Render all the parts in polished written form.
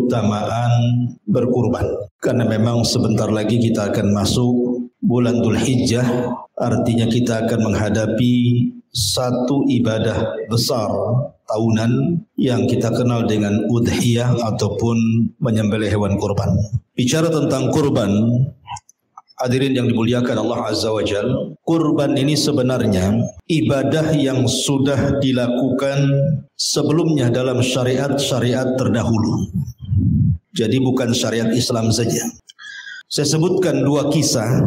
keutamaan berkurban. Karena memang sebentar lagi kita akan masuk bulan Dzulhijjah, artinya kita akan menghadapi satu ibadah besar tahunan yang kita kenal dengan udhiyah ataupun menyembelih hewan kurban. Bicara tentang kurban, hadirin yang dimuliakan Allah Azza wa Jalla, kurban ini sebenarnya ibadah yang sudah dilakukan sebelumnya dalam syariat-syariat terdahulu. Jadi bukan syariat Islam saja. Saya sebutkan dua kisah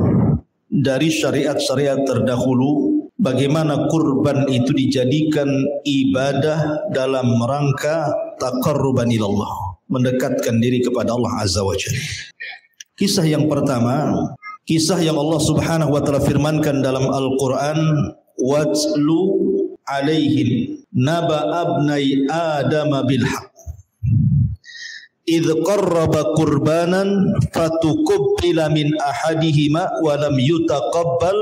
dari syariat-syariat terdahulu, bagaimana kurban itu dijadikan ibadah dalam rangka taqarruban ilallah, mendekatkan diri kepada Allah Azza wa Jalla. Kisah yang pertama, kisah yang Allah Subhanahu wa taala firmankan dalam Al-Qur'an, watlu alaihim naba abnai adama bil haqq idh qarraba qurbanan fatuqabbala min ahadihima wa lam yutaqabbal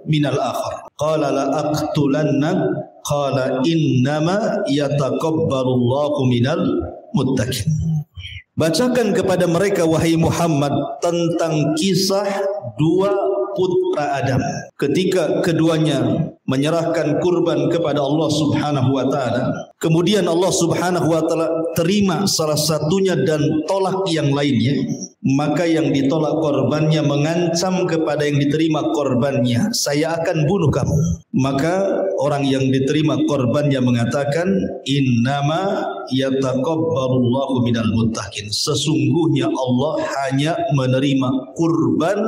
min al-akhar qala la aqtulannak qala innama yataqabbalullahu minal muttaqin. Bacakan kepada mereka wahai Muhammad tentang kisah dua putra Adam ketika keduanya menyerahkan kurban kepada Allah Subhanahu wa taala. Kemudian Allah Subhanahu wa taala terima salah satunya dan tolak yang lainnya. Maka yang ditolak korbannya mengancam kepada yang diterima korbannya, saya akan bunuh kamu. Maka orang yang diterima korbannya mengatakan, innama yataqabbalullahu minal muttaqin. Sesungguhnya Allah hanya menerima kurban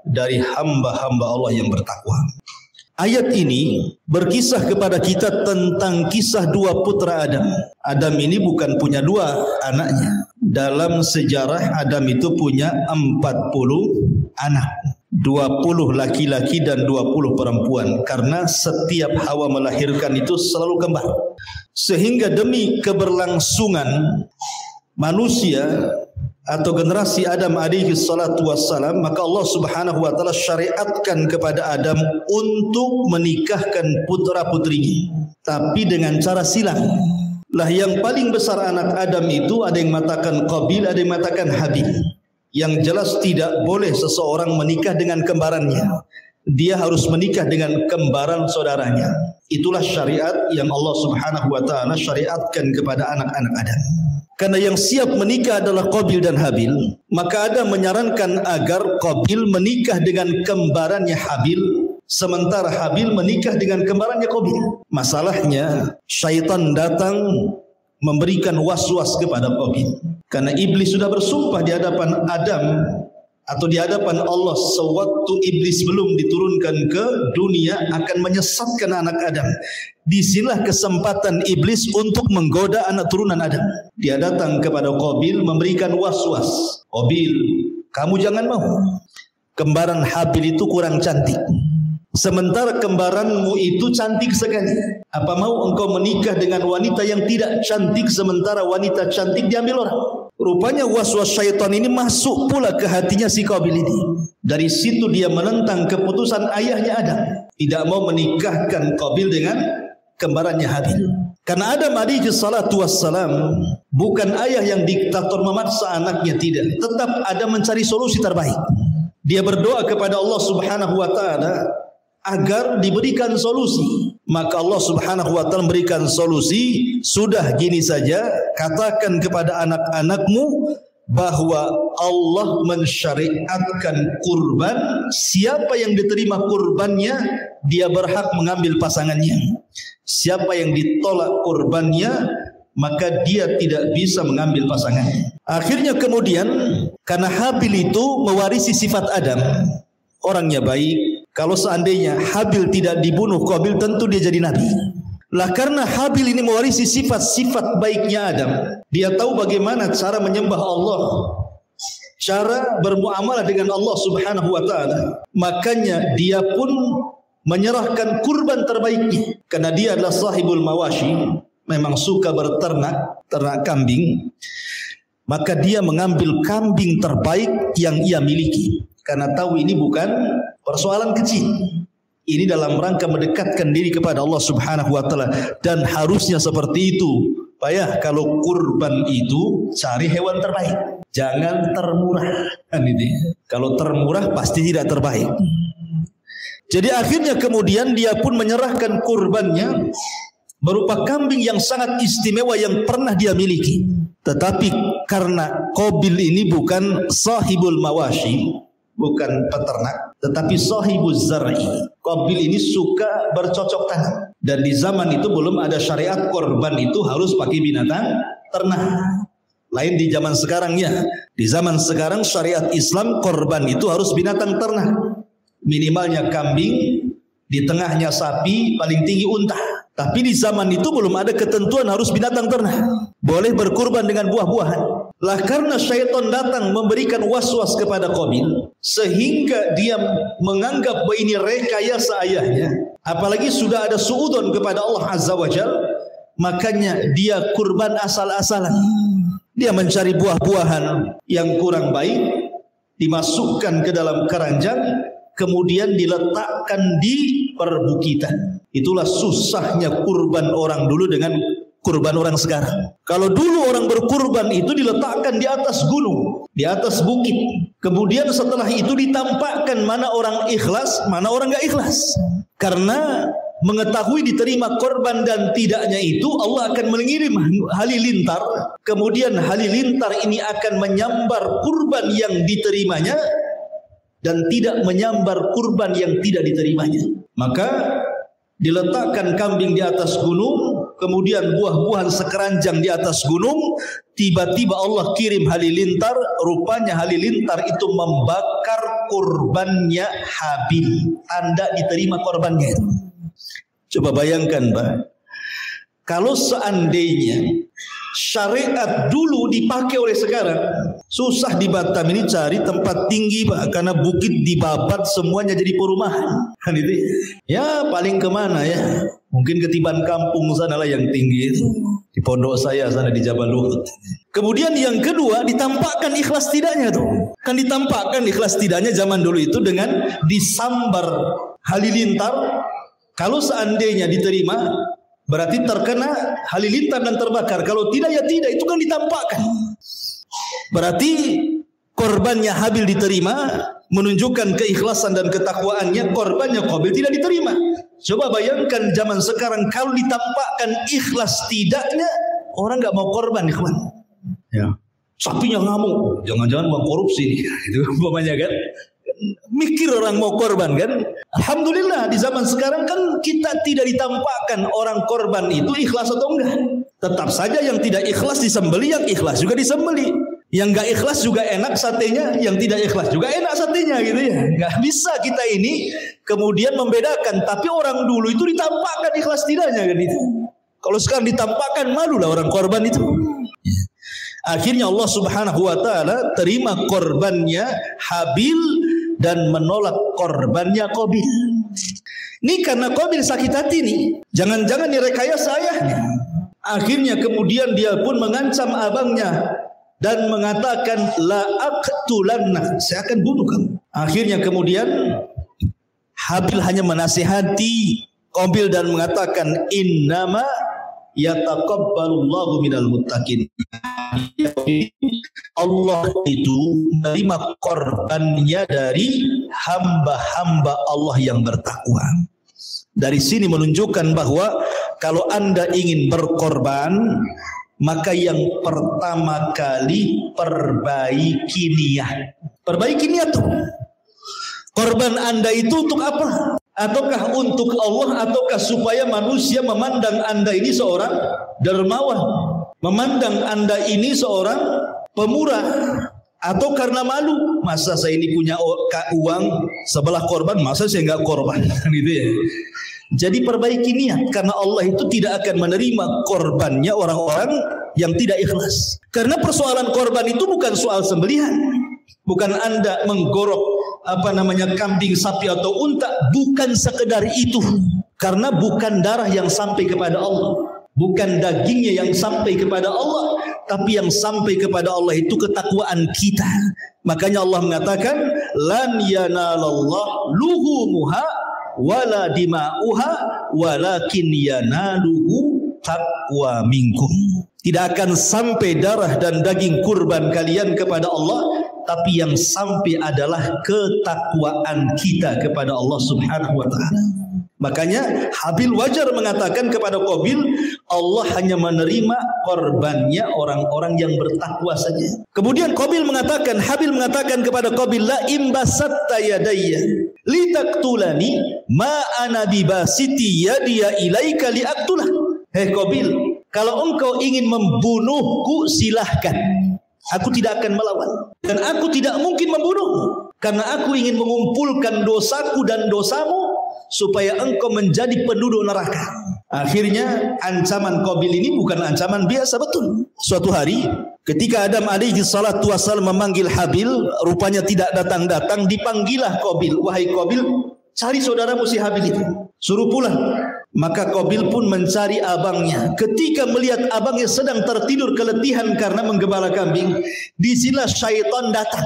dari hamba-hamba Allah yang bertakwa. Ayat ini berkisah kepada kita tentang kisah dua putra Adam. Adam ini bukan punya dua anaknya. Dalam sejarah Adam itu punya 40 anak. 20 laki-laki dan 20 perempuan. Karena setiap Hawa melahirkan itu selalu kembar. Sehingga demi keberlangsungan manusia atau generasi Adam alaihi salatu wassalam, maka Allah Subhanahu wa taala syariatkan kepada Adam untuk menikahkan putra-putrinya, tapi dengan cara silang. Lah yang paling besar anak Adam itu ada yang mengatakan Qabil, ada yang mengatakan Habil. Yang jelas tidak boleh seseorang menikah dengan kembarannya. Dia harus menikah dengan kembaran saudaranya. Itulah syariat yang Allah Subhanahu wa taala syariatkan kepada anak-anak Adam. Karena yang siap menikah adalah Qabil dan Habil, maka Adam menyarankan agar Qabil menikah dengan kembarannya Habil, sementara Habil menikah dengan kembarannya Qabil. Masalahnya syaitan datang memberikan was-was kepada Qabil. Karena iblis sudah bersumpah di hadapan Adam atau di hadapan Allah sewaktu iblis belum diturunkan ke dunia akan menyesatkan anak Adam. Disinilah kesempatan iblis untuk menggoda anak turunan Adam. Dia datang kepada Qabil memberikan was-was. Qabil, kamu jangan mau. Kembaran Habil itu kurang cantik. Sementara kembaranmu itu cantik sekali. Apa mau engkau menikah dengan wanita yang tidak cantik sementara wanita cantik diambil orang? Rupanya was-was syaitan ini masuk pula ke hatinya si Qabil ini. Dari situ dia menentang keputusan ayahnya Adam. Tidak mau menikahkan Qabil dengan kembarannya Habil. Karena Adam alaihi salatu wassalam bukan ayah yang diktator memaksa anaknya, tidak. Tetap Adam mencari solusi terbaik. Dia berdoa kepada Allah Subhanahu wa taala agar diberikan solusi. Maka Allah Subhanahu wa taala memberikan solusi. Sudah gini saja, katakan kepada anak-anakmu bahwa Allah mensyariatkan kurban. Siapa yang diterima kurbannya, dia berhak mengambil pasangannya. Siapa yang ditolak kurbannya, maka dia tidak bisa mengambil pasangannya. Akhirnya kemudian, karena Habil itu mewarisi sifat Adam, orangnya baik. Kalau seandainya Habil tidak dibunuh Qabil, tentu dia jadi nabi. Lah karena Habil ini mewarisi sifat-sifat baiknya Adam, dia tahu bagaimana cara menyembah Allah, cara bermuamalah dengan Allah Subhanahu wa taala. Makanya dia pun menyerahkan kurban terbaiknya. Karena dia adalah sahibul mawashi, memang suka berternak, ternak kambing. Maka dia mengambil kambing terbaik yang ia miliki. Karena tahu ini bukan persoalan kecil. Ini dalam rangka mendekatkan diri kepada Allah Subhanahu wa taala, dan harusnya seperti itu Payah kalau kurban itu cari hewan terbaik. Jangan termurah. Kan ini. Kalau termurah pasti tidak terbaik. Jadi akhirnya kemudian dia pun menyerahkan kurbannya berupa kambing yang sangat istimewa yang pernah dia miliki. Tetapi karena Qabil ini bukan sahibul mawashi, bukan peternak, tetapi sahibuz zar'i. Qabil ini suka bercocok tanam. Dan di zaman itu belum ada syariat korban itu harus pakai binatang ternak. Lain di zaman sekarang ya. Di zaman sekarang syariat Islam korban itu harus binatang ternak. Minimalnya kambing, di tengahnya sapi, paling tinggi unta. Tapi di zaman itu belum ada ketentuan harus binatang ternak. Boleh berkurban dengan buah-buahan. Lah karena syaitan datang memberikan was-was kepada Qabil, sehingga dia menganggap bahwa ini rekayasa ayahnya. Apalagi sudah ada suudon kepada Allah Azza wa Jal, makanya dia kurban asal-asalan. Dia mencari buah-buahan yang kurang baik, dimasukkan ke dalam keranjang, kemudian diletakkan di perbukitan. Itulah susahnya kurban orang dulu dengan kurban orang sekarang. Kalau dulu orang berkurban itu diletakkan di atas gunung, di atas bukit. Kemudian setelah itu ditampakkan mana orang ikhlas, mana orang gak ikhlas. Karena mengetahui diterima korban dan tidaknya itu, Allah akan mengirim halilintar. Kemudian halilintar ini akan menyambar kurban yang diterimanya dan tidak menyambar kurban yang tidak diterimanya. Maka diletakkan kambing di atas gunung, kemudian buah-buahan sekeranjang di atas gunung. Tiba-tiba Allah kirim halilintar. Rupanya halilintar itu membakar kurbannya Habil, tanda diterima korbannya itu. Coba bayangkan Pak, kalau seandainya syariat dulu dipakai oleh sekarang, susah di Batam ini cari tempat tinggi Pak, karena bukit dibabat semuanya jadi perumahan. Kan itu ya, paling kemana ya, mungkin ketiban kampung sana lah yang tinggi itu, di pondok saya sana di Jabal Luhut. Kemudian yang kedua, ditampakkan ikhlas tidaknya tuh. Kan ditampakkan ikhlas tidaknya zaman dulu itu dengan disambar halilintar. Kalau seandainya diterima, berarti terkena halilintar dan terbakar. Kalau tidak ya tidak, itu kan ditampakkan. Berarti korbannya Habil diterima, menunjukkan keikhlasan dan ketakwaannya. Korbannya Qabil tidak diterima. Coba bayangkan zaman sekarang kalau ditampakkan ikhlas tidaknya, orang nggak mau korban, ikhwan. Ya, sapinya ngamuk, jangan-jangan mau korupsi, itu umpamanya kan. Mikir orang mau korban kan. Alhamdulillah di zaman sekarang kan kita tidak ditampakkan orang korban itu ikhlas atau enggak. Tetap saja yang tidak ikhlas disembeli, yang ikhlas juga disembeli. Yang enggak ikhlas juga enak satenya, yang tidak ikhlas juga enak satenya gitu ya. Enggak bisa kita ini kemudian membedakan. Tapi orang dulu itu ditampakkan ikhlas tidaknya kan itu. Kalau sekarang ditampakkan, malulah orang korban itu. Akhirnya Allah Subhanahu wa taala terima korbannya Habil dan menolak korbannya Qabil. Ini karena Qabil sakit hati nih. Jangan-jangan direkayasa ayahnya. Akhirnya kemudian dia pun mengancam abangnya dan mengatakan la aqtulannak, saya akan bunuh kamu. Akhirnya kemudian Habil hanya menasihati Qabil dan mengatakan innama yataqabbalullahu minal muttaqin. Allah itu menerima korbannya dari hamba-hamba Allah yang bertakwa. Dari sini menunjukkan bahwa kalau Anda ingin berkorban, maka yang pertama kali perbaiki niat. Perbaiki niat tuh. Korban Anda itu untuk apa? Ataukah untuk Allah, ataukah supaya manusia memandang Anda ini seorang dermawan, memandang Anda ini seorang pemurah, atau karena malu, masa saya ini punya uang sebelah korban, masa saya nggak korban, gitu ya. Jadi perbaiki niat, karena Allah itu tidak akan menerima korbannya orang-orang yang tidak ikhlas. Karena persoalan korban itu bukan soal sembelihan, bukan Anda menggorok kambing, sapi atau unta, bukan sekedar itu. Karena bukan darah yang sampai kepada Allah, bukan dagingnya yang sampai kepada Allah, tapi yang sampai kepada Allah itu ketakwaan kita. Makanya Allah mengatakan lan yanalallah luhumuha wala dima'uha walakin yanaluhu taqwa minkum. Tidak akan sampai darah dan daging kurban kalian kepada Allah, tapi yang sampai adalah ketakwaan kita kepada Allah Subhanahu wa taala. Makanya Habil wajar mengatakan kepada Qabil, Allah hanya menerima korbannya orang-orang yang bertakwa saja. Kemudian Habil mengatakan kepada Qabil, la imbasatta yadayya litaktulani ma ana bibasiti yadiya ilaika liaktulah. Hei Qabil, kalau engkau ingin membunuhku silahkan, aku tidak akan melawan, dan aku tidak mungkin membunuhmu, karena aku ingin mengumpulkan dosaku dan dosamu supaya engkau menjadi penduduk neraka. Akhirnya ancaman Qabil ini bukan ancaman biasa, betul. Suatu hari ketika Adam alaihi salatu wassalam memanggil Habil, rupanya tidak datang-datang, dipanggilah Qabil. Wahai Qabil, cari saudaramu si Habil itu, suruh pulang. Maka Qabil pun mencari abangnya. Ketika melihat abangnya sedang tertidur keletihan karena menggembala kambing, disinilah syaitan datang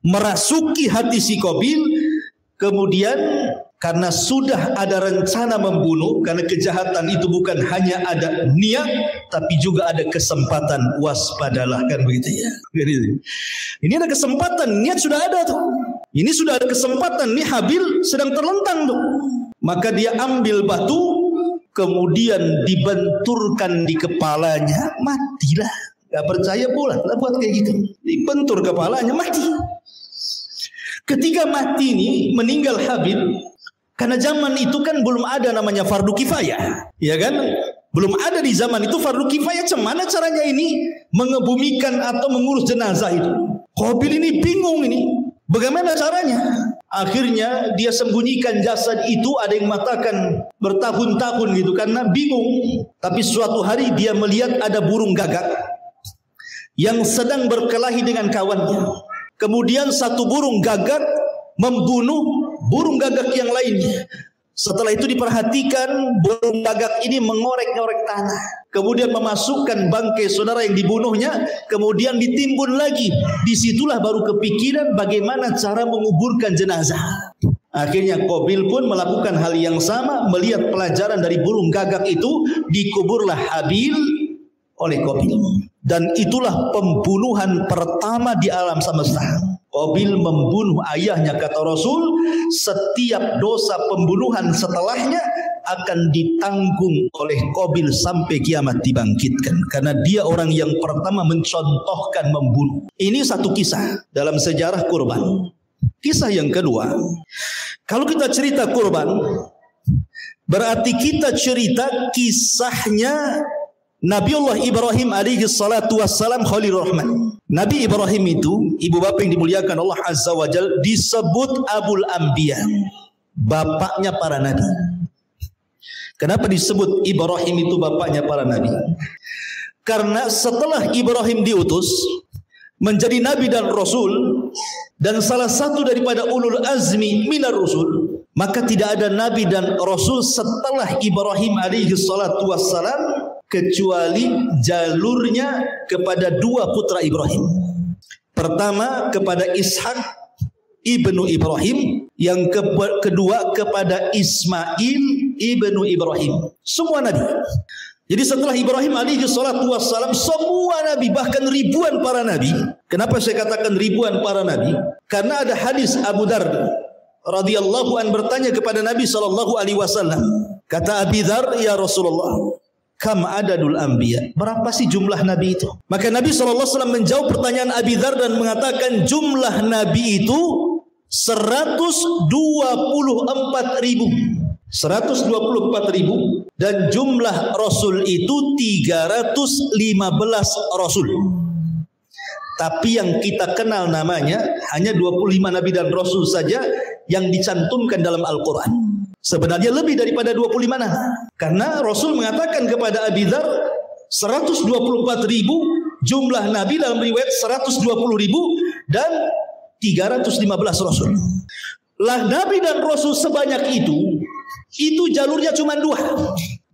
merasuki hati si Qabil. Kemudian karena sudah ada rencana membunuh, karena kejahatan itu bukan hanya ada niat tapi juga ada kesempatan, waspadalah, kan begitu ya. Ini ada kesempatan, niat sudah ada tuh. Ini sudah ada kesempatan, nih Habil sedang terlentang tuh. Maka dia ambil batu, kemudian dibenturkan di kepalanya, matilah. Gak percaya pula lah buat kayak gitu, dibentur kepalanya, mati. Ketika mati ini, meninggal Habil, karena zaman itu kan belum ada namanya fardu kifayah, ya kan? Belum ada di zaman itu fardu kifayah. Cemana caranya ini mengebumikan atau mengurus jenazah itu? Qabil ini bingung ini, bagaimana caranya? Akhirnya dia sembunyikan jasad itu, ada yang mengatakan bertahun-tahun gitu karena bingung. Tapi suatu hari dia melihat ada burung gagak yang sedang berkelahi dengan kawannya. Kemudian satu burung gagak membunuh burung gagak yang lainnya. Setelah itu diperhatikan, burung gagak ini mengorek-ngorek tanah, kemudian memasukkan bangkai saudara yang dibunuhnya, kemudian ditimbun lagi. Disitulah baru kepikiran bagaimana cara menguburkan jenazah. Akhirnya Qabil pun melakukan hal yang sama, melihat pelajaran dari burung gagak itu, dikuburlah Habil oleh Qabil. Dan itulah pembunuhan pertama di alam semesta. Qabil membunuh ayahnya, kata Rasul, setiap dosa pembunuhan setelahnya akan ditanggung oleh Qabil sampai kiamat dibangkitkan, karena dia orang yang pertama mencontohkan membunuh. Ini satu kisah dalam sejarah kurban. Kisah yang kedua, kalau kita cerita kurban, berarti kita cerita kisahnya Nabiullah Ibrahim alaihi salatu wassalam Khalilur Rahman. Nabi Ibrahim itu, ibu bapa yang dimuliakan Allah Azza wa Jalla, disebut Abul Anbiya, bapaknya para nabi. Kenapa disebut Ibrahim itu bapaknya para nabi? Karena setelah Ibrahim diutus menjadi nabi dan rasul, dan salah satu daripada ulul azmi minar rusul, maka tidak ada nabi dan rasul setelah Ibrahim alaihi salatu wassalam kecuali jalurnya kepada dua putra Ibrahim. Pertama kepada Ishak ibnu Ibrahim, yang kedua kepada Ismail ibnu Ibrahim. Semua nabi. Jadi setelah Ibrahim alaihi salatu wassalam, semua nabi, bahkan ribuan para nabi. Kenapa saya katakan ribuan para nabi? Karena ada hadis Abu Darda radhiyallahu an bertanya kepada Nabi sallallahu alaihi wasallam. Kata Abi Dzar, ya Rasulullah, kam adadul anbiya, berapa sih jumlah nabi itu? Maka Nabi SAW menjawab pertanyaan Abi Dzar dan mengatakan jumlah nabi itu 124.000 dan jumlah rasul itu 315 rasul. Tapi yang kita kenal namanya hanya 25 nabi dan rasul saja yang dicantumkan dalam Al-Quran. Sebenarnya lebih daripada 25 nabi. Karena Rasul mengatakan kepada Abi Dzar 124.000 jumlah nabi, dalam riwayat 120.000 dan 315 rasul. Lah nabi dan rasul sebanyak itu jalurnya cuma dua.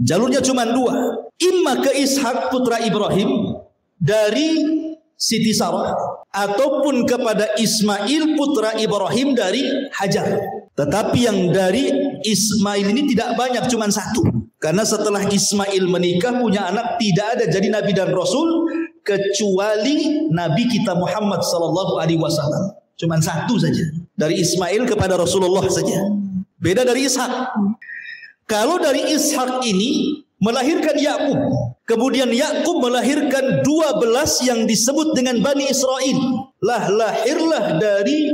Jalurnya cuma dua. Imma ke Ishak putra Ibrahim dari Siti Sarah, ataupun kepada Ismail putra Ibrahim dari Hajar. Tetapi yang dari Ismail ini tidak banyak, cuma satu. Karena setelah Ismail menikah punya anak, tidak ada jadi nabi dan rasul kecuali Nabi kita Muhammad sallallahu alaihi wasallam. Cuman satu saja, dari Ismail kepada Rasulullah saja. Beda dari Ishak. Kalau dari Ishak ini melahirkan Yakub, kemudian Yakub melahirkan 12 yang disebut dengan Bani Israel. Lahirlah dari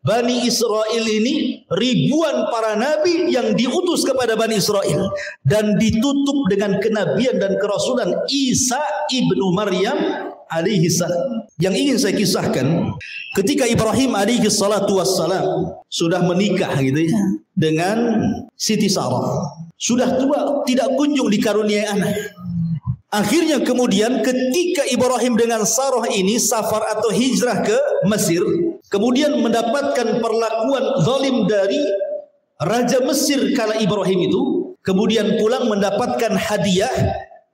Bani Israel ini ribuan para nabi yang diutus kepada Bani Israel dan ditutup dengan kenabian dan kerasulan Isa ibnu Maryam alaihi salam. Yang ingin saya kisahkan, ketika Ibrahim alaihi salatu wassalam sudah menikah gitu ya dengan Siti Sarah, sudah tua, tidak kunjung dikaruniai anak. Akhirnya kemudian ketika Ibrahim dengan Sarah ini safar atau hijrah ke Mesir, kemudian mendapatkan perlakuan zalim dari Raja Mesir kala Ibrahim itu, kemudian pulang mendapatkan hadiah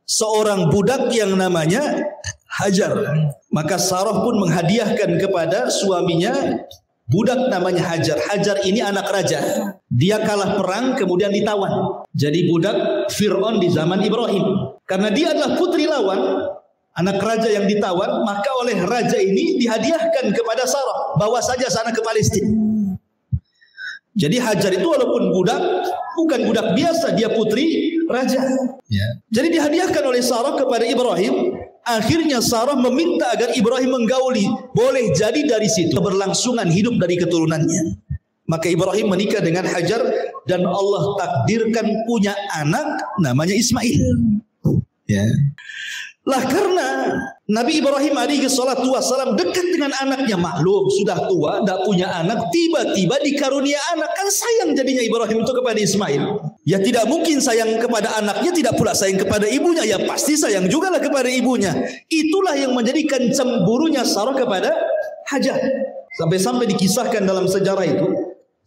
seorang budak yang namanya Hajar. Maka Sarah pun menghadiahkan kepada suaminya budak namanya Hajar. Hajar ini anak raja. Dia kalah perang kemudian ditawan. Jadi budak Fir'aun di zaman Ibrahim. Karena dia adalah putri lawan, anak raja yang ditawan, maka oleh raja ini dihadiahkan kepada Sarah. Bawa saja sana ke Palestina. Jadi Hajar itu walaupun budak, bukan budak biasa, dia putri raja. Jadi dihadiahkan oleh Sarah kepada Ibrahim. Akhirnya Sarah meminta agar Ibrahim menggauli. Boleh jadi dari situ keberlangsungan hidup dari keturunannya. Maka Ibrahim menikah dengan Hajar dan Allah takdirkan punya anak namanya Ismail. Ya. Lah karena Nabi Ibrahim alaihi salatu wassalam dekat dengan anaknya, maklum sudah tua, tidak punya anak, tiba-tiba dikarunia anak, kan sayang jadinya Ibrahim itu kepada Ismail. Ya tidak mungkin sayang kepada anaknya, tidak pula sayang kepada ibunya, ya pasti sayang juga lah kepada ibunya. Itulah yang menjadikan cemburunya Sarah kepada Hajar. Sampai-sampai dikisahkan dalam sejarah itu,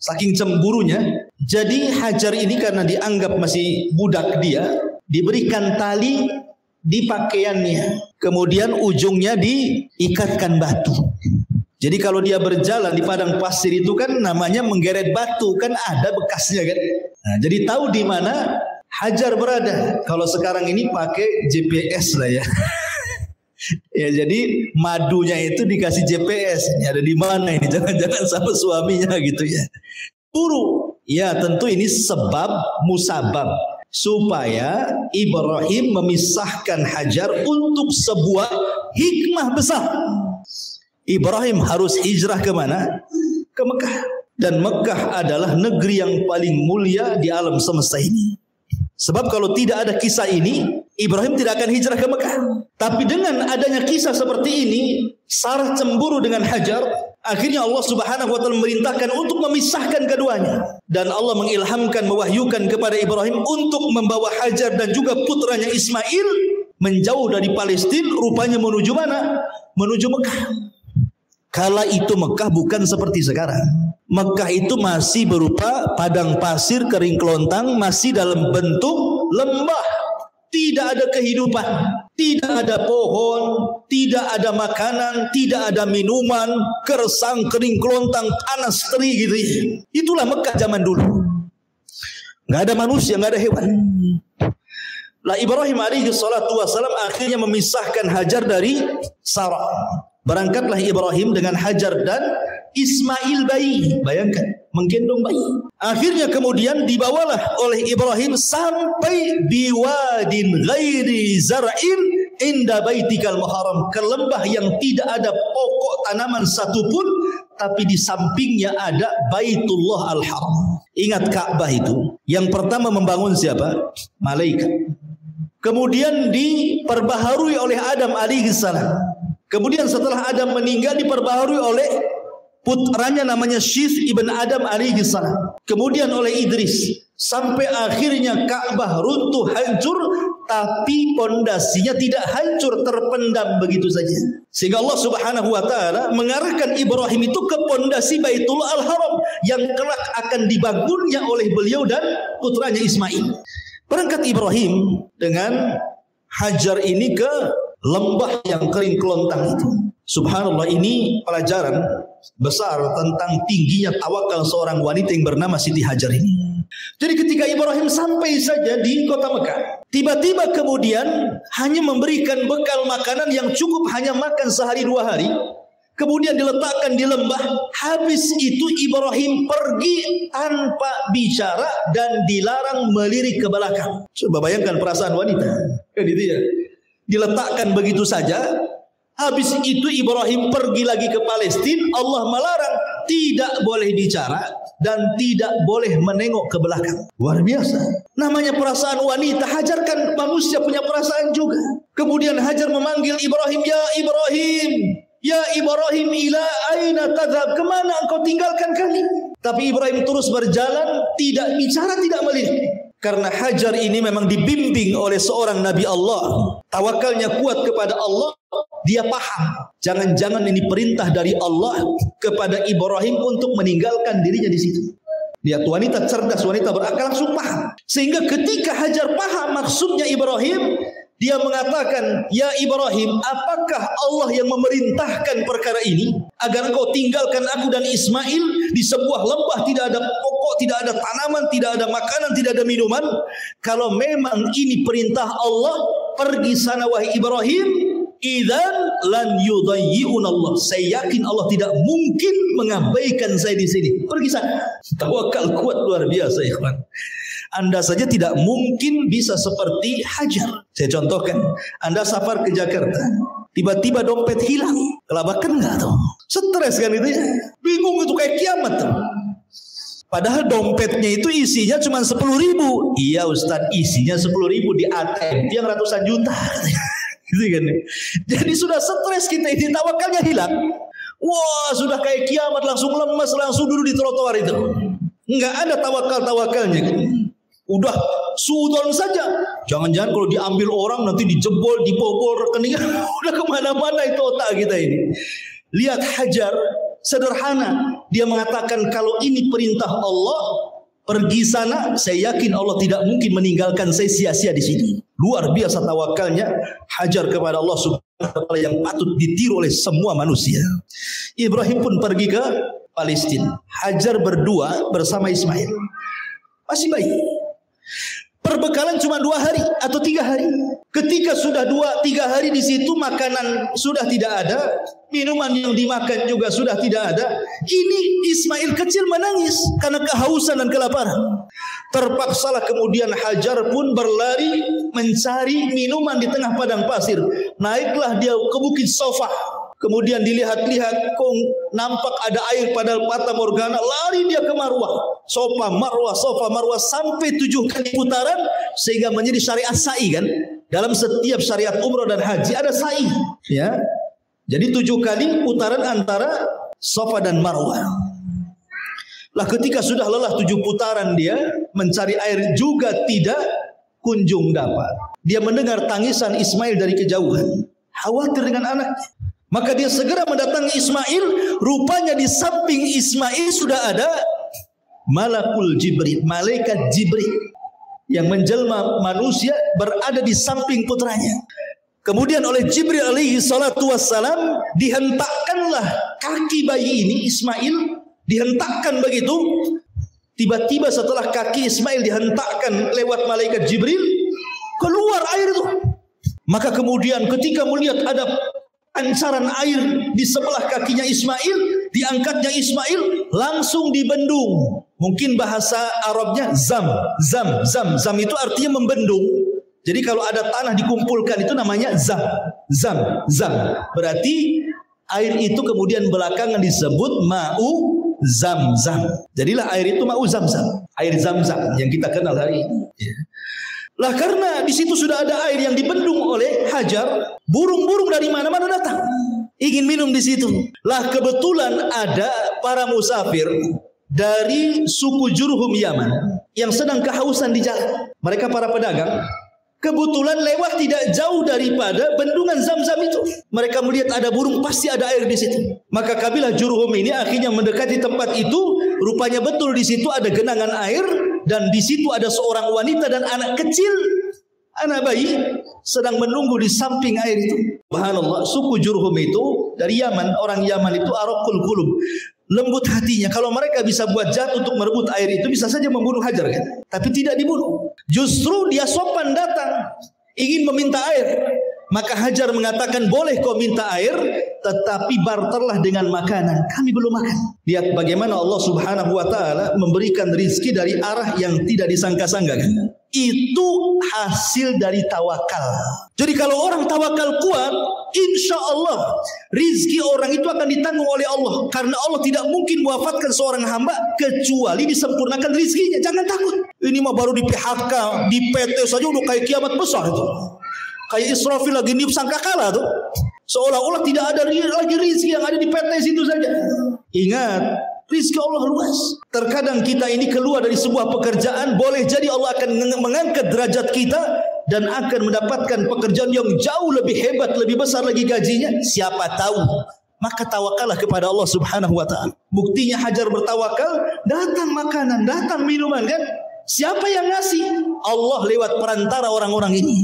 saking cemburunya, jadi Hajar ini karena dianggap masih budak dia, diberikan tali di pakaiannya, kemudian ujungnya diikatkan batu. Jadi kalau dia berjalan di padang pasir itu kan namanya menggeret batu, kan ada bekasnya kan. Nah, jadi tahu di mana Hajar berada. Kalau sekarang ini pakai GPS lah ya. Ya jadi madunya itu dikasih GPS, ini ada di mana ini, jangan-jangan sama suaminya gitu ya. Buru. Ya tentu ini sebab musabab supaya Ibrahim memisahkan Hajar untuk sebuah hikmah besar. Ibrahim harus hijrah ke mana? Ke Mekah. Dan Mekah adalah negeri yang paling mulia di alam semesta ini. Sebab kalau tidak ada kisah ini, Ibrahim tidak akan hijrah ke Mekah. Tapi dengan adanya kisah seperti ini, Sarah cemburu dengan Hajar. Akhirnya Allah Subhanahu wa taala memerintahkan untuk memisahkan keduanya, dan Allah mengilhamkan, mewahyukan kepada Ibrahim untuk membawa Hajar dan juga putranya Ismail menjauh dari Palestina, rupanya menuju mana? Menuju Mekah. Kala itu Mekah bukan seperti sekarang. Mekah itu masih berupa padang pasir kering kelontang, masih dalam bentuk lembah. Tidak ada kehidupan, tidak ada pohon, tidak ada makanan, tidak ada minuman, kersang, kering, kelontang, panas, terik gitu. Itulah Mekah zaman dulu. Nggak ada manusia, nggak ada hewan. Lah Ibrahim alaihi salatu wassalam akhirnya memisahkan Hajar dari Sarah. Berangkatlah Ibrahim dengan Hajar dan Ismail bayi. Bayangkan, menggendong bayi. Akhirnya kemudian dibawalah oleh Ibrahim sampai biwadin ghairi zar'in inda baitikal muharram, ke lembah yang tidak ada pokok tanaman satupun, tapi di sampingnya ada Baitullah Al-Haram. Ingat Ka'bah itu, yang pertama membangun siapa? Malaikat. Kemudian diperbaharui oleh Adam alaihi salam. Kemudian setelah Adam meninggal diperbaharui oleh putranya namanya Syith ibn Adam alaihi salam. Kemudian oleh Idris. Sampai akhirnya Ka'bah runtuh, hancur, tapi pondasinya tidak hancur, terpendam begitu saja. Sehingga Allah Subhanahu wa taala mengarahkan Ibrahim itu ke pondasi Baitullah Al-Haram yang kelak akan dibangunnya oleh beliau dan putranya Ismail. Berangkat Ibrahim dengan Hajar ini ke lembah yang kering kelontang itu. Subhanallah, ini pelajaran besar tentang tingginya tawakal seorang wanita yang bernama Siti Hajar ini. Jadi ketika Ibrahim sampai saja di kota Mekah, tiba-tiba kemudian hanya memberikan bekal makanan yang cukup hanya makan sehari 2 hari. Kemudian diletakkan di lembah. Habis itu Ibrahim pergi tanpa bicara dan dilarang melirik ke belakang. Coba bayangkan perasaan wanita. Kan itu ya. Diletakkan begitu saja. Habis itu Ibrahim pergi lagi ke Palestina. Allah melarang tidak boleh bicara dan tidak boleh menengok ke belakang. Luar biasa. Namanya perasaan wanita. Hajar kan manusia punya perasaan juga. Kemudian Hajar memanggil Ibrahim, ya Ibrahim. Ya Ibrahim, ila aina tadhab? Kemana engkau tinggalkan kami? Tapi Ibrahim terus berjalan, tidak bicara, tidak melihat. Karena Hajar ini memang dibimbing oleh seorang Nabi Allah. Tawakalnya kuat kepada Allah. Dia paham. Jangan-jangan ini perintah dari Allah kepada Ibrahim untuk meninggalkan dirinya di situ. Lihat wanita cerdas, wanita berakal langsung paham. Sehingga ketika Hajar paham maksudnya Ibrahim, dia mengatakan, ya Ibrahim, apakah Allah yang memerintahkan perkara ini agar engkau tinggalkan aku dan Ismail di sebuah lembah, tidak ada pokok, tidak ada tanaman, tidak ada makanan, tidak ada minuman? Kalau memang ini perintah Allah, pergi sana wahai Ibrahim. Idzan lan yudayyi'un Allah. Saya yakin Allah tidak mungkin mengabaikan saya di sini. Pergi sana. Tawakal kuat luar biasa, ikhwan. Anda saja tidak mungkin bisa seperti Hajar. Saya contohkan, Anda safar ke Jakarta, tiba-tiba dompet hilang, kelabakan nggak tuh? Stres kan itu ya? Bingung itu kayak kiamat tuh. Padahal dompetnya itu isinya cuma 10.000. Iya Ustaz, isinya 10.000 di ATM yang ratusan juta. Gitu kan? Jadi sudah stres kita ini, tawakalnya hilang. Wah, sudah kayak kiamat, langsung lemas, langsung duduk di trotoar itu. Nggak ada tawakalnya. Udah suudon saja. Jangan-jangan kalau diambil orang nanti dijebol, dibobol rekeningnya. Udah kemana-mana itu otak kita ini. Lihat Hajar, sederhana. Dia mengatakan kalau ini perintah Allah, pergi sana. Saya yakin Allah tidak mungkin meninggalkan saya sia-sia di sini. Luar biasa tawakalnya Hajar kepada Allah Subhanahu wa taala yang patut ditiru oleh semua manusia. Ibrahim pun pergi ke Palestina. Hajar berdua bersama Ismail. Masih baik. Perbekalan cuma 2 hari atau 3 hari. Ketika sudah 2-3 hari di situ, makanan sudah tidak ada, minuman yang dimakan juga sudah tidak ada. Ini Ismail kecil menangis karena kehausan dan kelaparan. Terpaksalah kemudian Hajar pun berlari mencari minuman di tengah padang pasir. Naiklah dia ke bukit Sofa. Kemudian dilihat-lihat, kok nampak ada air pada mata morgana. Lari dia ke Marwah. Sofa, Marwah, sampai 7 kali putaran. Sehingga menjadi syariat sa'i kan. Dalam setiap syariat umrah dan haji ada sa'i. Ya. Jadi 7 kali putaran antara Sofa dan Marwah. Lah ketika sudah lelah 7 putaran dia mencari air juga tidak kunjung dapat. Dia mendengar tangisan Ismail dari kejauhan. Khawatir dengan anaknya. Maka dia segera mendatangi Ismail. Rupanya di samping Ismail sudah ada Malakul Jibril, malaikat Jibril yang menjelma manusia berada di samping putranya. Kemudian oleh Jibril alaihi salatu wassalam dihentakkanlah kaki bayi ini Ismail, dihentakkan begitu. Tiba-tiba setelah kaki Ismail dihentakkan lewat malaikat Jibril, keluar air itu. Maka kemudian ketika melihat ada pancaran air di sebelah kakinya Ismail, diangkatnya Ismail, langsung dibendung. Mungkin bahasa Arabnya zam itu artinya membendung. Jadi kalau ada tanah dikumpulkan itu namanya zam. Berarti air itu kemudian belakangan disebut ma'u zam-zam. Jadilah air itu ma'u zam-zam, air zam-zam yang kita kenal hari ini. Lah karena di situ sudah ada air yang dibendung oleh Hajar, burung-burung dari mana-mana datang ingin minum di situ. Lah kebetulan ada para musafir dari suku Jurhum Yaman yang sedang kehausan di jalan. Mereka para pedagang kebetulan lewat tidak jauh daripada bendungan Zam-Zam itu. Mereka melihat ada burung, pasti ada air di situ. Maka kabilah Jurhum ini akhirnya mendekati tempat itu. Rupanya betul di situ ada genangan air dan di situ ada seorang wanita dan anak kecil, anak bayi sedang menunggu di samping air itu. Subhanallah, suku Jurhum itu dari Yaman, orang Yaman itu araqul qulub, lembut hatinya. Kalau mereka bisa buat jahat untuk merebut air itu, bisa saja membunuh Hajar kan? Tapi tidak dibunuh. Justru dia sopan datang, ingin meminta air. Maka Hajar mengatakan, boleh kau minta air, tetapi barterlah dengan makanan. Kami belum makan. Lihat bagaimana Allah Subhanahu wa ta'ala memberikan rizki dari arah yang tidak disangka-sangka kan? Itu hasil dari tawakal. Jadi kalau orang tawakal kuat, insya Allah rizki orang itu akan ditanggung oleh Allah. Karena Allah tidak mungkin mewafatkan seorang hamba kecuali disempurnakan rizkinya. Jangan takut. Ini mah baru di PHK, di PT saja udah kayak kiamat besar itu. Kayak Israfil lagi niup sangkakala tuh. Seolah-olah tidak ada lagi rizki yang ada di PT situ saja. Ingat, rizki Allah luas. Terkadang kita ini keluar dari sebuah pekerjaan, boleh jadi Allah akan mengangkat derajat kita dan akan mendapatkan pekerjaan yang jauh lebih hebat, lebih besar lagi gajinya. Siapa tahu? Maka tawakallah kepada Allah Subhanahu wa ta'ala. Buktinya Hajar bertawakal, datang makanan, datang minuman kan? Siapa yang ngasih? Allah lewat perantara orang-orang ini.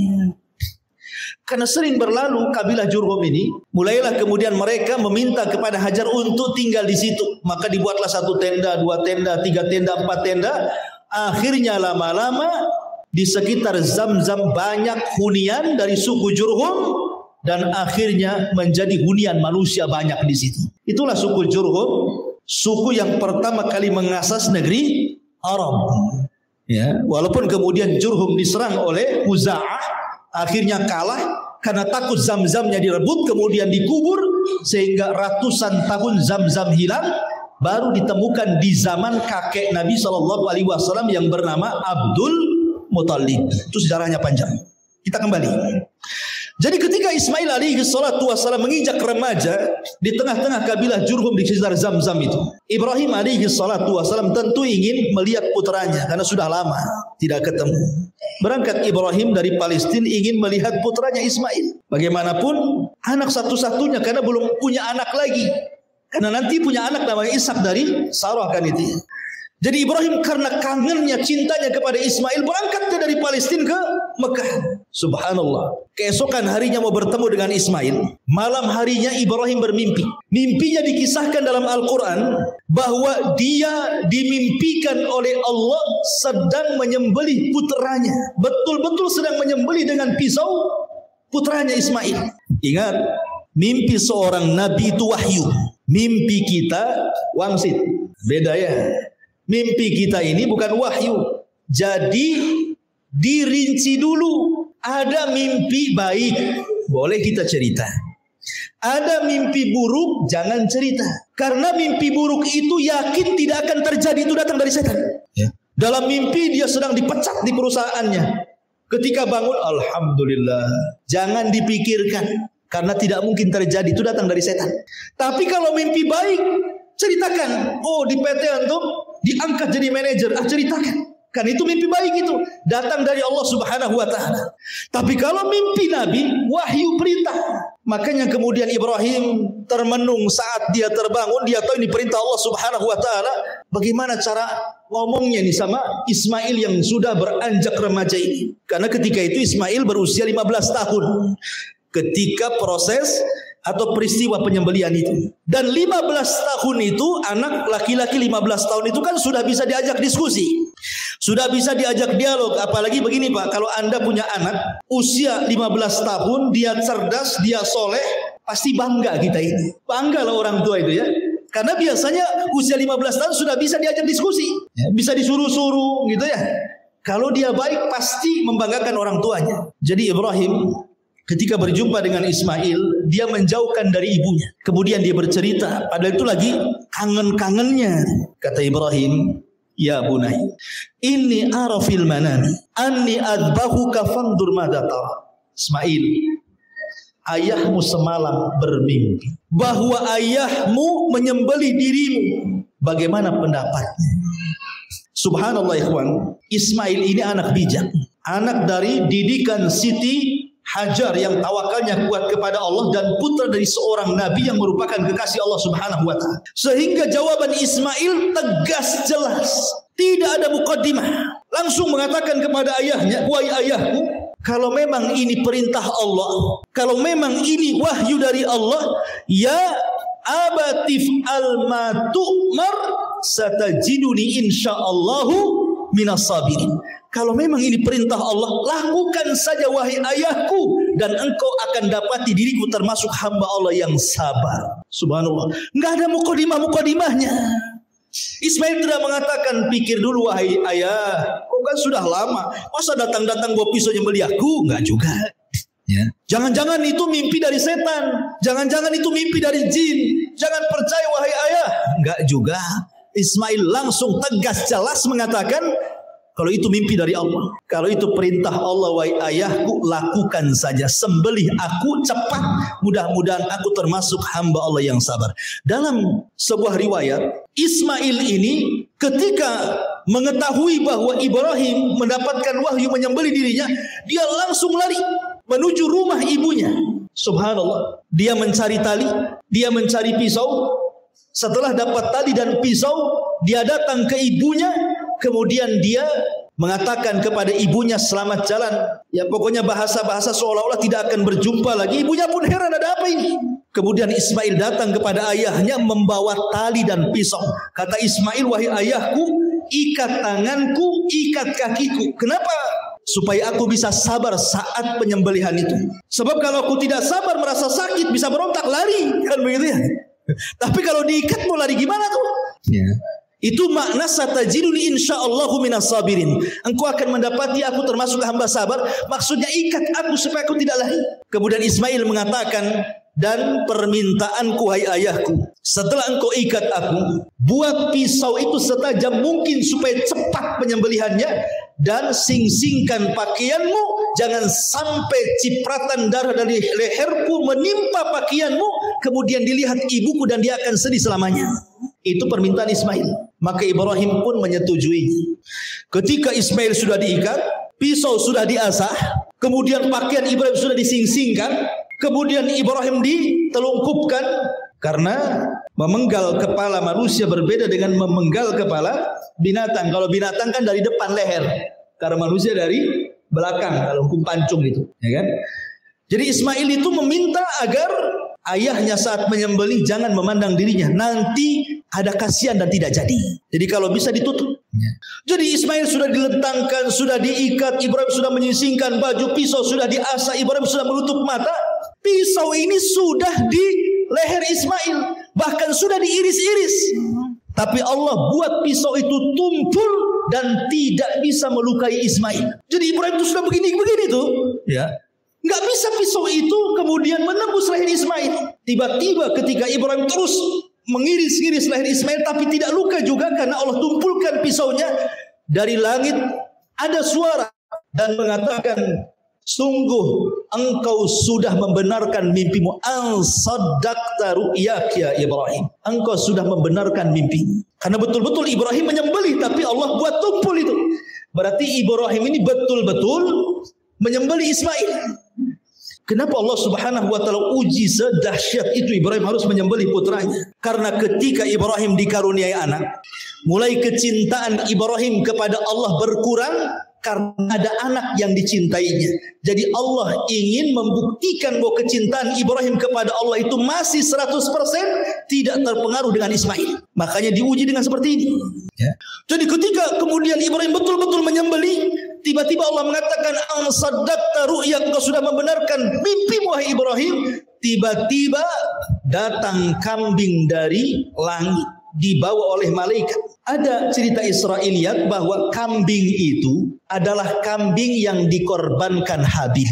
Karena sering berlalu kabilah Jurhum ini, mulailah kemudian mereka meminta kepada Hajar untuk tinggal di situ. Maka dibuatlah 1 tenda, 2 tenda, 3 tenda, 4 tenda. Akhirnya lama-lama di sekitar Zamzam banyak hunian dari suku Jurhum dan akhirnya menjadi hunian manusia banyak di situ. Itulah suku Jurhum, suku yang pertama kali mengasas negeri Arab. Ya, walaupun kemudian Jurhum diserang oleh Khuza'ah, akhirnya kalah karena takut Zamzamnya direbut, kemudian dikubur sehingga ratusan tahun Zamzam hilang. Baru ditemukan di zaman kakek Nabi SAW yang bernama Abdul Muttalib. Itu sejarahnya panjang. Kita kembali. Jadi ketika Ismail alaihi salatu wassalam menginjak remaja di tengah-tengah kabilah Jurhum di sekitar Zamzam itu, Ibrahim alaihi salatu wassalam tentu ingin melihat putranya karena sudah lama tidak ketemu. Berangkat Ibrahim dari Palestina ingin melihat putranya Ismail. Bagaimanapun anak satu-satunya karena belum punya anak lagi. Karena nanti punya anak namanya Ishak dari Sarah kan itu. Jadi Ibrahim karena kangennya, cintanya kepada Ismail, berangkat dari Palestina ke Mekah. Subhanallah. Keesokan harinya mau bertemu dengan Ismail. Malam harinya Ibrahim bermimpi. Mimpinya dikisahkan dalam Al-Quran bahwa dia dimimpikan oleh Allah sedang menyembelih putranya. Betul-betul sedang menyembelih dengan pisau putranya Ismail. Ingat, mimpi seorang nabi itu wahyu. Mimpi kita wangsit. Beda ya. Mimpi kita ini bukan wahyu. Jadi dirinci dulu. Ada mimpi baik, boleh kita cerita. Ada mimpi buruk, jangan cerita. Karena mimpi buruk itu yakin tidak akan terjadi, itu datang dari setan. Ya. Dalam mimpi dia sedang dipecat di perusahaannya. Ketika bangun, alhamdulillah. Jangan dipikirkan. Karena tidak mungkin terjadi, itu datang dari setan. Tapi kalau mimpi baik, ceritakan. Oh, di PT antum diangkat jadi manajer, ceritakan. Kan itu mimpi baik itu, datang dari Allah Subhanahu wa ta'ala. Tapi kalau mimpi Nabi, wahyu perintah. Makanya kemudian Ibrahim termenung saat dia terbangun, dia tahu ini perintah Allah Subhanahu wa ta'ala. Bagaimana cara ngomongnya nih sama Ismail yang sudah beranjak remaja ini? Karena ketika itu Ismail berusia 15 tahun. Ketika proses atau peristiwa penyembelihan itu. Dan 15 tahun itu, anak laki-laki 15 tahun itu kan sudah bisa diajak diskusi. Sudah bisa diajak dialog. Apalagi begini Pak, kalau Anda punya anak usia 15 tahun, dia cerdas, dia soleh, pasti bangga kita ini. Bangga lah orang tua itu ya. Karena biasanya usia 15 tahun sudah bisa diajak diskusi. Bisa disuruh-suruh gitu ya. Kalau dia baik pasti membanggakan orang tuanya. Jadi Ibrahim ketika berjumpa dengan Ismail, dia menjauhkan dari ibunya. Kemudian dia bercerita, padahal itu lagi kangen-kangennya. Kata Ibrahim, ya bunai, inni ara fil manami anni adbahuka fandur madza tara. Ismail, ayahmu semalam bermimpi bahwa ayahmu menyembelih dirimu. Bagaimana pendapatnya? Subhanallah ikhwan, Ismail ini anak bijak, anak dari didikan Siti Hajar yang tawakalnya kuat kepada Allah dan putra dari seorang nabi yang merupakan kekasih Allah Subhanahu wa ta'ala. Sehingga jawaban Ismail tegas jelas, tidak ada muqaddimah. Langsung mengatakan kepada ayahnya, wahai ayahku, kalau memang ini perintah Allah, kalau memang ini wahyu dari Allah, ya abatif al-ma tu'mar satajiduni insyaallahu minas sabirin. Kalau memang ini perintah Allah, lakukan saja wahai ayahku, dan engkau akan dapati diriku termasuk hamba Allah yang sabar. Subhanallah. Enggak ada mukadimah-mukadimahnya. Ismail tidak mengatakan, pikir dulu wahai ayah, kau kan sudah lama, masa datang-datang bawa pisau nyembelih aku? Enggak juga. Ya. Jangan-jangan itu mimpi dari setan, jangan-jangan itu mimpi dari jin, jangan percaya wahai ayah. Enggak juga. Ismail langsung tegas jelas mengatakan, kalau itu mimpi dari Allah, kalau itu perintah Allah, wahai ayahku, lakukan saja, sembelih aku cepat, mudah-mudahan aku termasuk hamba Allah yang sabar. Dalam sebuah riwayat, Ismail ini ketika mengetahui bahwa Ibrahim mendapatkan wahyu menyembelih dirinya, dia langsung lari menuju rumah ibunya. Subhanallah. Dia mencari tali, dia mencari pisau. Setelah dapat tali dan pisau, dia datang ke ibunya. Kemudian dia mengatakan kepada ibunya, selamat jalan. Ya pokoknya bahasa-bahasa seolah-olah tidak akan berjumpa lagi. Ibunya pun heran, ada apa ini? Kemudian Ismail datang kepada ayahnya membawa tali dan pisau. Kata Ismail, wahai ayahku, ikat tanganku, ikat kakiku. Kenapa? Supaya aku bisa sabar saat penyembelihan itu. Sebab kalau aku tidak sabar, merasa sakit, bisa berontak, lari. Kan begitu ya? Tapi kalau diikat mau lari gimana tuh? Ya. Itu makna satajiduni insyaallahu minas sabirin. Engkau akan mendapati aku termasuk hamba sabar. Maksudnya ikat aku supaya aku tidak lari. Kemudian Ismail mengatakan, dan permintaanku hai ayahku, setelah engkau ikat aku, buat pisau itu setajam mungkin supaya cepat penyembelihannya, dan sing-singkan pakaianmu, jangan sampai cipratan darah dari leherku menimpa pakaianmu, kemudian dilihat ibuku dan dia akan sedih selamanya. Itu permintaan Ismail. Maka Ibrahim pun menyetujui. Ketika Ismail sudah diikat, pisau sudah diasah, kemudian pakaian Ibrahim sudah dising-singkan, kemudian Ibrahim ditelungkupkan, karena memenggal kepala manusia berbeda dengan memenggal kepala binatang. Kalau binatang kan dari depan leher, karena manusia dari belakang, kalau hukum pancung gitu, ya kan? Jadi Ismail itu meminta agar ayahnya saat menyembelih jangan memandang dirinya, nanti ada kasihan dan tidak jadi. Jadi kalau bisa ditutup. Jadi Ismail sudah dilentangkan, sudah diikat, Ibrahim sudah menyisingkan baju, pisau sudah diasah, Ibrahim sudah menutup mata. Pisau ini sudah di leher Ismail, bahkan sudah diiris-iris. Tapi Allah buat pisau itu tumpul dan tidak bisa melukai Ismail. Jadi Ibrahim itu sudah begini-begini tuh, ya. Nggak bisa pisau itu kemudian menembus leher Ismail. Tiba-tiba ketika Ibrahim terus mengiris-iris leher Ismail, tapi tidak luka juga karena Allah tumpulkan pisaunya, dari langit ada suara dan mengatakan, sungguh engkau sudah membenarkan mimpimu. An-saddaqta ru'yak ya Ibrahim. Engkau sudah membenarkan mimpi. Karena betul-betul Ibrahim menyembelih, tapi Allah buat tumpul itu. Berarti Ibrahim ini betul-betul menyembelih Ismail. Kenapa Allah Subhanahu wa taala uji sedahsyat itu Ibrahim harus menyembelih putranya? Karena ketika Ibrahim dikaruniai anak, mulai kecintaan Ibrahim kepada Allah berkurang karena ada anak yang dicintainya. Jadi Allah ingin membuktikan bahwa kecintaan Ibrahim kepada Allah itu masih 100% tidak terpengaruh dengan Ismail. Makanya diuji dengan seperti ini. Ya. Jadi ketika kemudian Ibrahim betul-betul menyembelih, tiba-tiba Allah mengatakan, an-saddaqta ru'yak, engkau sudah membenarkan mimpimu wahai Ibrahim. Tiba-tiba datang kambing dari langit, dibawa oleh malaikat. Ada cerita Israiliyat bahwa kambing itu adalah kambing yang dikorbankan Habil.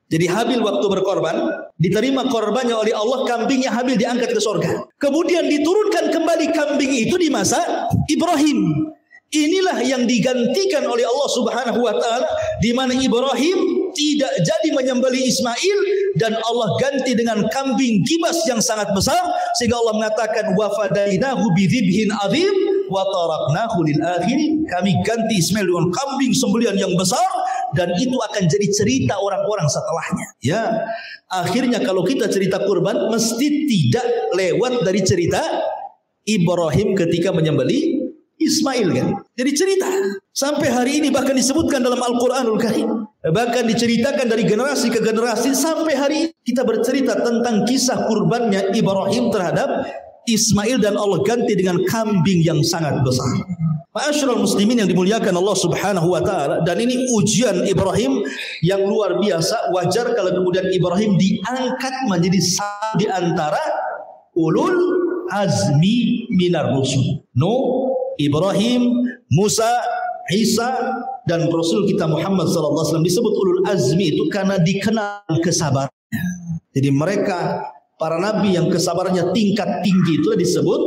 Jadi Habil waktu berkorban, diterima korbannya oleh Allah, kambingnya Habil diangkat ke surga. Kemudian diturunkan kembali kambing itu di masa Ibrahim. Inilah yang digantikan oleh Allah Subhanahu wa taala, di mana Ibrahim tidak jadi menyembelih Ismail dan Allah ganti dengan kambing kibas yang sangat besar, sehingga Allah mengatakan wa fadainahu bidzibhin adzim wa taraknahu lil akhirin. Kami ganti Ismail dengan kambing sembelihan yang besar, dan itu akan jadi cerita orang-orang setelahnya. Ya, akhirnya kalau kita cerita kurban mesti tidak lewat dari cerita Ibrahim ketika menyembelih Ismail kan. Jadi cerita sampai hari ini bahkan disebutkan dalam Al-Quranul Karim. Bahkan diceritakan dari generasi ke generasi sampai hari ini kita bercerita tentang kisah kurbannya Ibrahim terhadap Ismail dan Allah ganti dengan kambing yang sangat besar. Ma'asyiral muslimin yang dimuliakan Allah Subhanahu wa taala, dan ini ujian Ibrahim yang luar biasa. Wajar kalau kemudian Ibrahim diangkat menjadi satu di antara ulul azmi minar rusul. Nuh, Ibrahim, Musa, Isa dan Rasul kita Muhammad sallallahu alaihi wasallam disebut ulul azmi itu karena dikenal kesabarannya. Jadi mereka para nabi yang kesabarannya tingkat tinggi itu disebut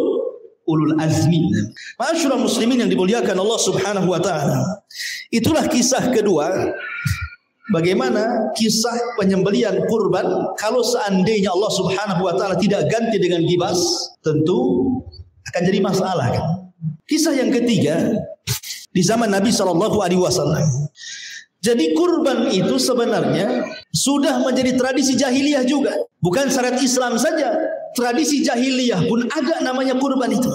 ulul azmi. Ma'asyiral muslimin yang dimuliakan Allah Subhanahu wa taala. Itulah kisah kedua. Bagaimana kisah penyembelihan kurban kalau seandainya Allah Subhanahu wa taala tidak ganti dengan gibas, tentu akan jadi masalah kan. Kisah yang ketiga di zaman Nabi sallallahu alaihi wasallam. Jadi kurban itu sebenarnya sudah menjadi tradisi jahiliyah juga. Bukan syariat Islam saja, tradisi jahiliyah pun ada namanya kurban itu.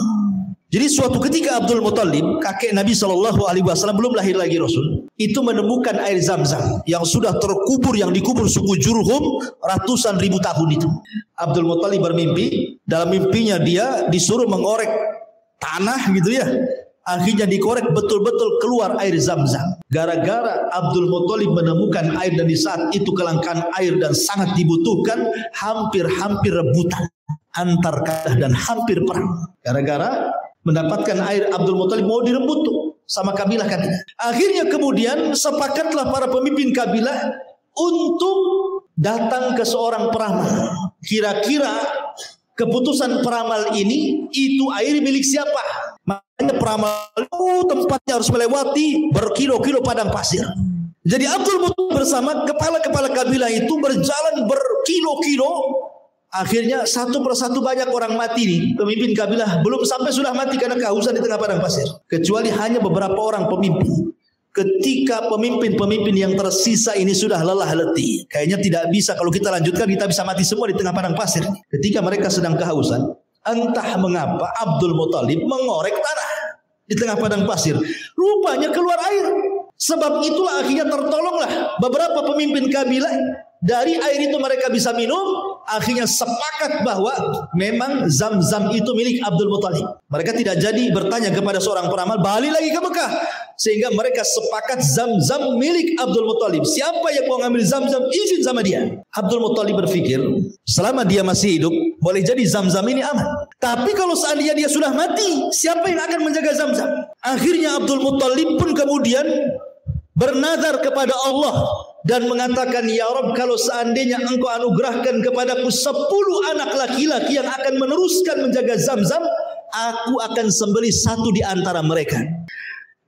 Jadi suatu ketika Abdul Muttalib, kakek Nabi sallallahu alaihi wasallam, belum lahir lagi Rasul, itu menemukan air Zam-Zam yang sudah terkubur, yang dikubur suku Jurhum ratusan ribu tahun itu. Abdul Muttalib bermimpi, dalam mimpinya dia disuruh mengorek tanah gitu ya. Akhirnya dikorek betul-betul keluar air Zam-Zam. Gara-gara Abdul Muttalib menemukan air dan di saat itu kelangkaan air dan sangat dibutuhkan, hampir-hampir rebutan antar kabilah dan hampir perang. Gara-gara mendapatkan air, Abdul Muttalib mau direbut tuh sama kabilah-kabilah. Akhirnya kemudian sepakatlah para pemimpin kabilah untuk datang ke seorang peramal. Kira-kira keputusan peramal ini, itu air milik siapa? Makanya peramal tempatnya harus melewati berkilo-kilo padang pasir. Jadi Abdul Muttalib bersama kepala-kepala kabilah itu berjalan berkilo-kilo. Akhirnya satu persatu banyak orang mati nih. Pemimpin kabilah belum sampai sudah mati karena kehausan di tengah padang pasir. Kecuali hanya beberapa orang pemimpin. Ketika pemimpin-pemimpin yang tersisa ini sudah lelah letih, kayaknya tidak bisa, kalau kita lanjutkan kita bisa mati semua di tengah padang pasir. Ketika mereka sedang kehausan, entah mengapa Abdul Muttalib mengorek tanah di tengah padang pasir. Rupanya keluar air. Sebab itulah akhirnya tertolonglah beberapa pemimpin kabilah. Dari air itu mereka bisa minum. Akhirnya sepakat bahwa memang Zam-Zam itu milik Abdul Muttalib. Mereka tidak jadi bertanya kepada seorang peramal, balik lagi ke Mekah. Sehingga mereka sepakat Zam-Zam milik Abdul Muttalib. Siapa yang mau ngambil Zam-Zam, izin sama dia. Abdul Muttalib berpikir, selama dia masih hidup, boleh jadi Zam-Zam ini aman. Tapi kalau seandainya dia sudah mati, siapa yang akan menjaga Zam-Zam? Akhirnya Abdul Muttalib pun kemudian bernazar kepada Allah dan mengatakan, ya Rabb, kalau seandainya engkau anugerahkan kepadaku 10 anak laki-laki yang akan meneruskan menjaga Zam-Zam, aku akan sembelih satu di antara mereka.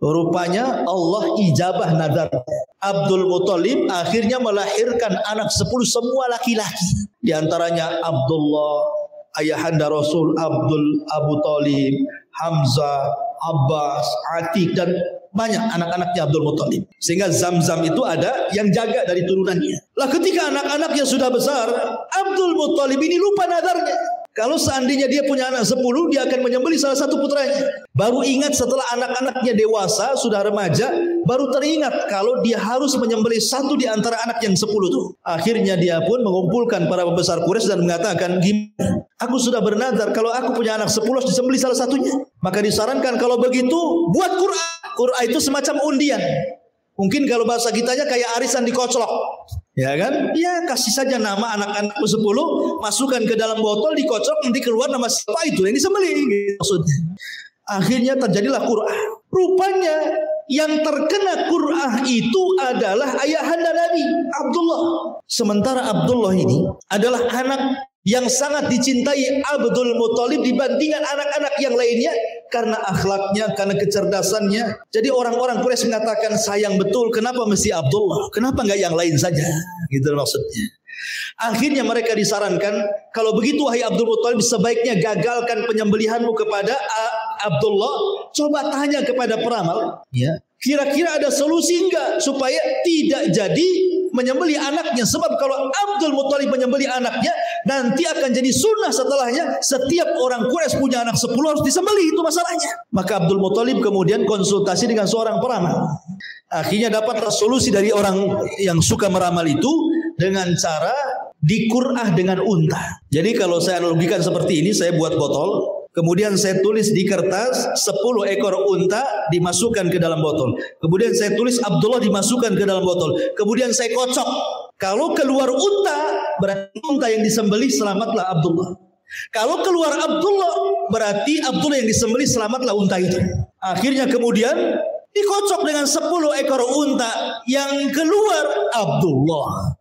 Rupanya Allah ijabah nazar. Abdul Muttalib akhirnya melahirkan anak 10 semua laki-laki. Di antaranya Abdullah, ayahanda Rasul, Abu Talib, Hamzah, Abbas, Atiq, dan banyak anak-anaknya Abdul Muttalib. Sehingga Zam-Zam itu ada yang jaga dari turunannya. Lah ketika anak-anaknya sudah besar, Abdul Muttalib ini lupa nadarnya. Kalau seandainya dia punya anak 10, dia akan menyembelih salah satu putranya. Baru ingat setelah anak-anaknya dewasa, sudah remaja, baru teringat kalau dia harus menyembelih satu di antara anak yang 10 itu. Akhirnya dia pun mengumpulkan para pembesar Quraisy dan mengatakan, gimana? Aku sudah bernazar kalau aku punya anak 10 harus disembelih salah satunya. Maka disarankan kalau begitu buat Qur'an. Qur'an itu semacam undian. Mungkin kalau bahasa kitanya kayak arisan dikoclok. Ya kan? Ya kasih saja nama anak-anakku 10, masukkan ke dalam botol, dikocok, nanti keluar nama siapa itu yang disembelih gitu maksudnya. Akhirnya terjadilah Qur'ah. Rupanya yang terkena Qur'ah itu adalah ayahanda Nabi, Abdullah. Sementara Abdullah ini adalah anak yang sangat dicintai Abdul Muttalib dibandingkan anak-anak yang lainnya karena akhlaknya, karena kecerdasannya. Jadi orang-orang Quraisy mengatakan, sayang betul, kenapa mesti Abdullah? Kenapa enggak yang lain saja? Gitu maksudnya. Akhirnya mereka disarankan, kalau begitu wahai Abdul Muttalib, sebaiknya gagalkan penyembelihanmu kepada Abdullah. Coba tanya kepada peramal, ya, kira-kira ada solusi enggak supaya tidak jadi menyembelih anaknya. Sebab kalau Abdul Muthalib menyembelih anaknya, nanti akan jadi sunnah setelahnya setiap orang Quraisy punya anak 10 harus disembelih, itu masalahnya. Maka Abdul Muthalib kemudian konsultasi dengan seorang peramal. Akhirnya dapatlah solusi dari orang yang suka meramal itu dengan cara dikur'ah dengan unta. Jadi kalau saya analogikan seperti ini, saya buat botol, kemudian saya tulis di kertas 10 ekor unta dimasukkan ke dalam botol. Kemudian saya tulis Abdullah dimasukkan ke dalam botol. Kemudian saya kocok. Kalau keluar unta, berarti unta yang disembelih, selamatlah Abdullah. Kalau keluar Abdullah, berarti Abdullah yang disembelih, selamatlah unta itu. Akhirnya kemudian dikocok dengan 10 ekor unta, yang keluar Abdullah.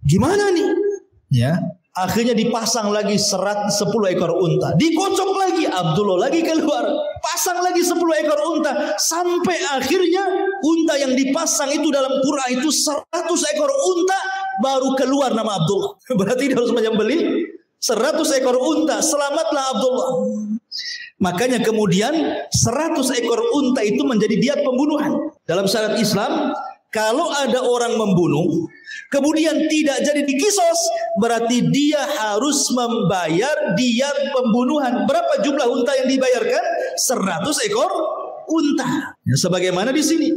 Gimana nih? Ya. Akhirnya dipasang lagi 10 ekor unta. Dikocok lagi, Abdullah lagi keluar. Pasang lagi 10 ekor unta. Sampai akhirnya unta yang dipasang itu dalam Qur'an itu 100 ekor unta baru keluar nama Abdullah. Berarti dia harus menyembelih 100 ekor unta. Selamatlah Abdullah. Makanya kemudian 100 ekor unta itu menjadi diat pembunuhan. Dalam syariat Islam, kalau ada orang membunuh, kemudian tidak jadi dikisos, berarti dia harus membayar diat pembunuhan. Berapa jumlah unta yang dibayarkan? 100 ekor unta. Ya, sebagaimana di sini,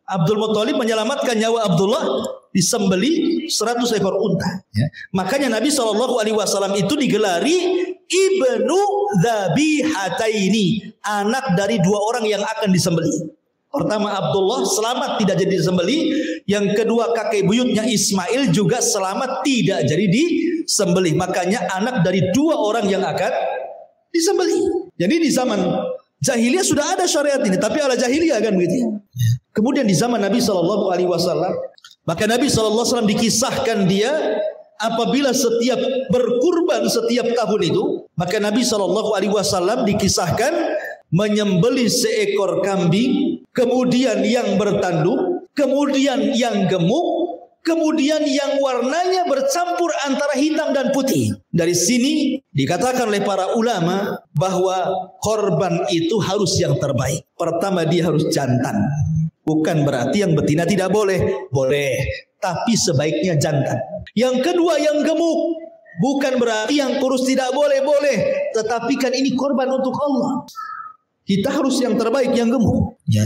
Abdul Muthalib menyelamatkan nyawa Abdullah, disembeli 100 ekor unta. Ya. Makanya Nabi SAW itu digelari Ibnu Dzabihataini, anak dari 2 orang yang akan disembeli. Pertama Abdullah selamat tidak jadi disembelih. Yang kedua kakek buyutnya Ismail juga selamat tidak jadi disembelih. Makanya anak dari 2 orang yang akan disembelih. Jadi di zaman jahiliyah sudah ada syariat ini, tapi ala jahiliyah kan begitu. Kemudian di zaman Nabi SAW, maka Nabi SAW dikisahkan dia apabila setiap berkurban setiap tahun itu, maka Nabi SAW dikisahkan menyembelih seekor kambing, kemudian yang bertanduk, kemudian yang gemuk, kemudian yang warnanya bercampur antara hitam dan putih. Dari sini dikatakan oleh para ulama bahwa korban itu harus yang terbaik. Pertama dia harus jantan. Bukan berarti yang betina tidak boleh. Boleh, tapi sebaiknya jantan. Yang kedua yang gemuk. Bukan berarti yang kurus tidak boleh. Boleh, tetapi kan ini korban untuk Allah. Kita harus yang terbaik, yang gemuk. Ya.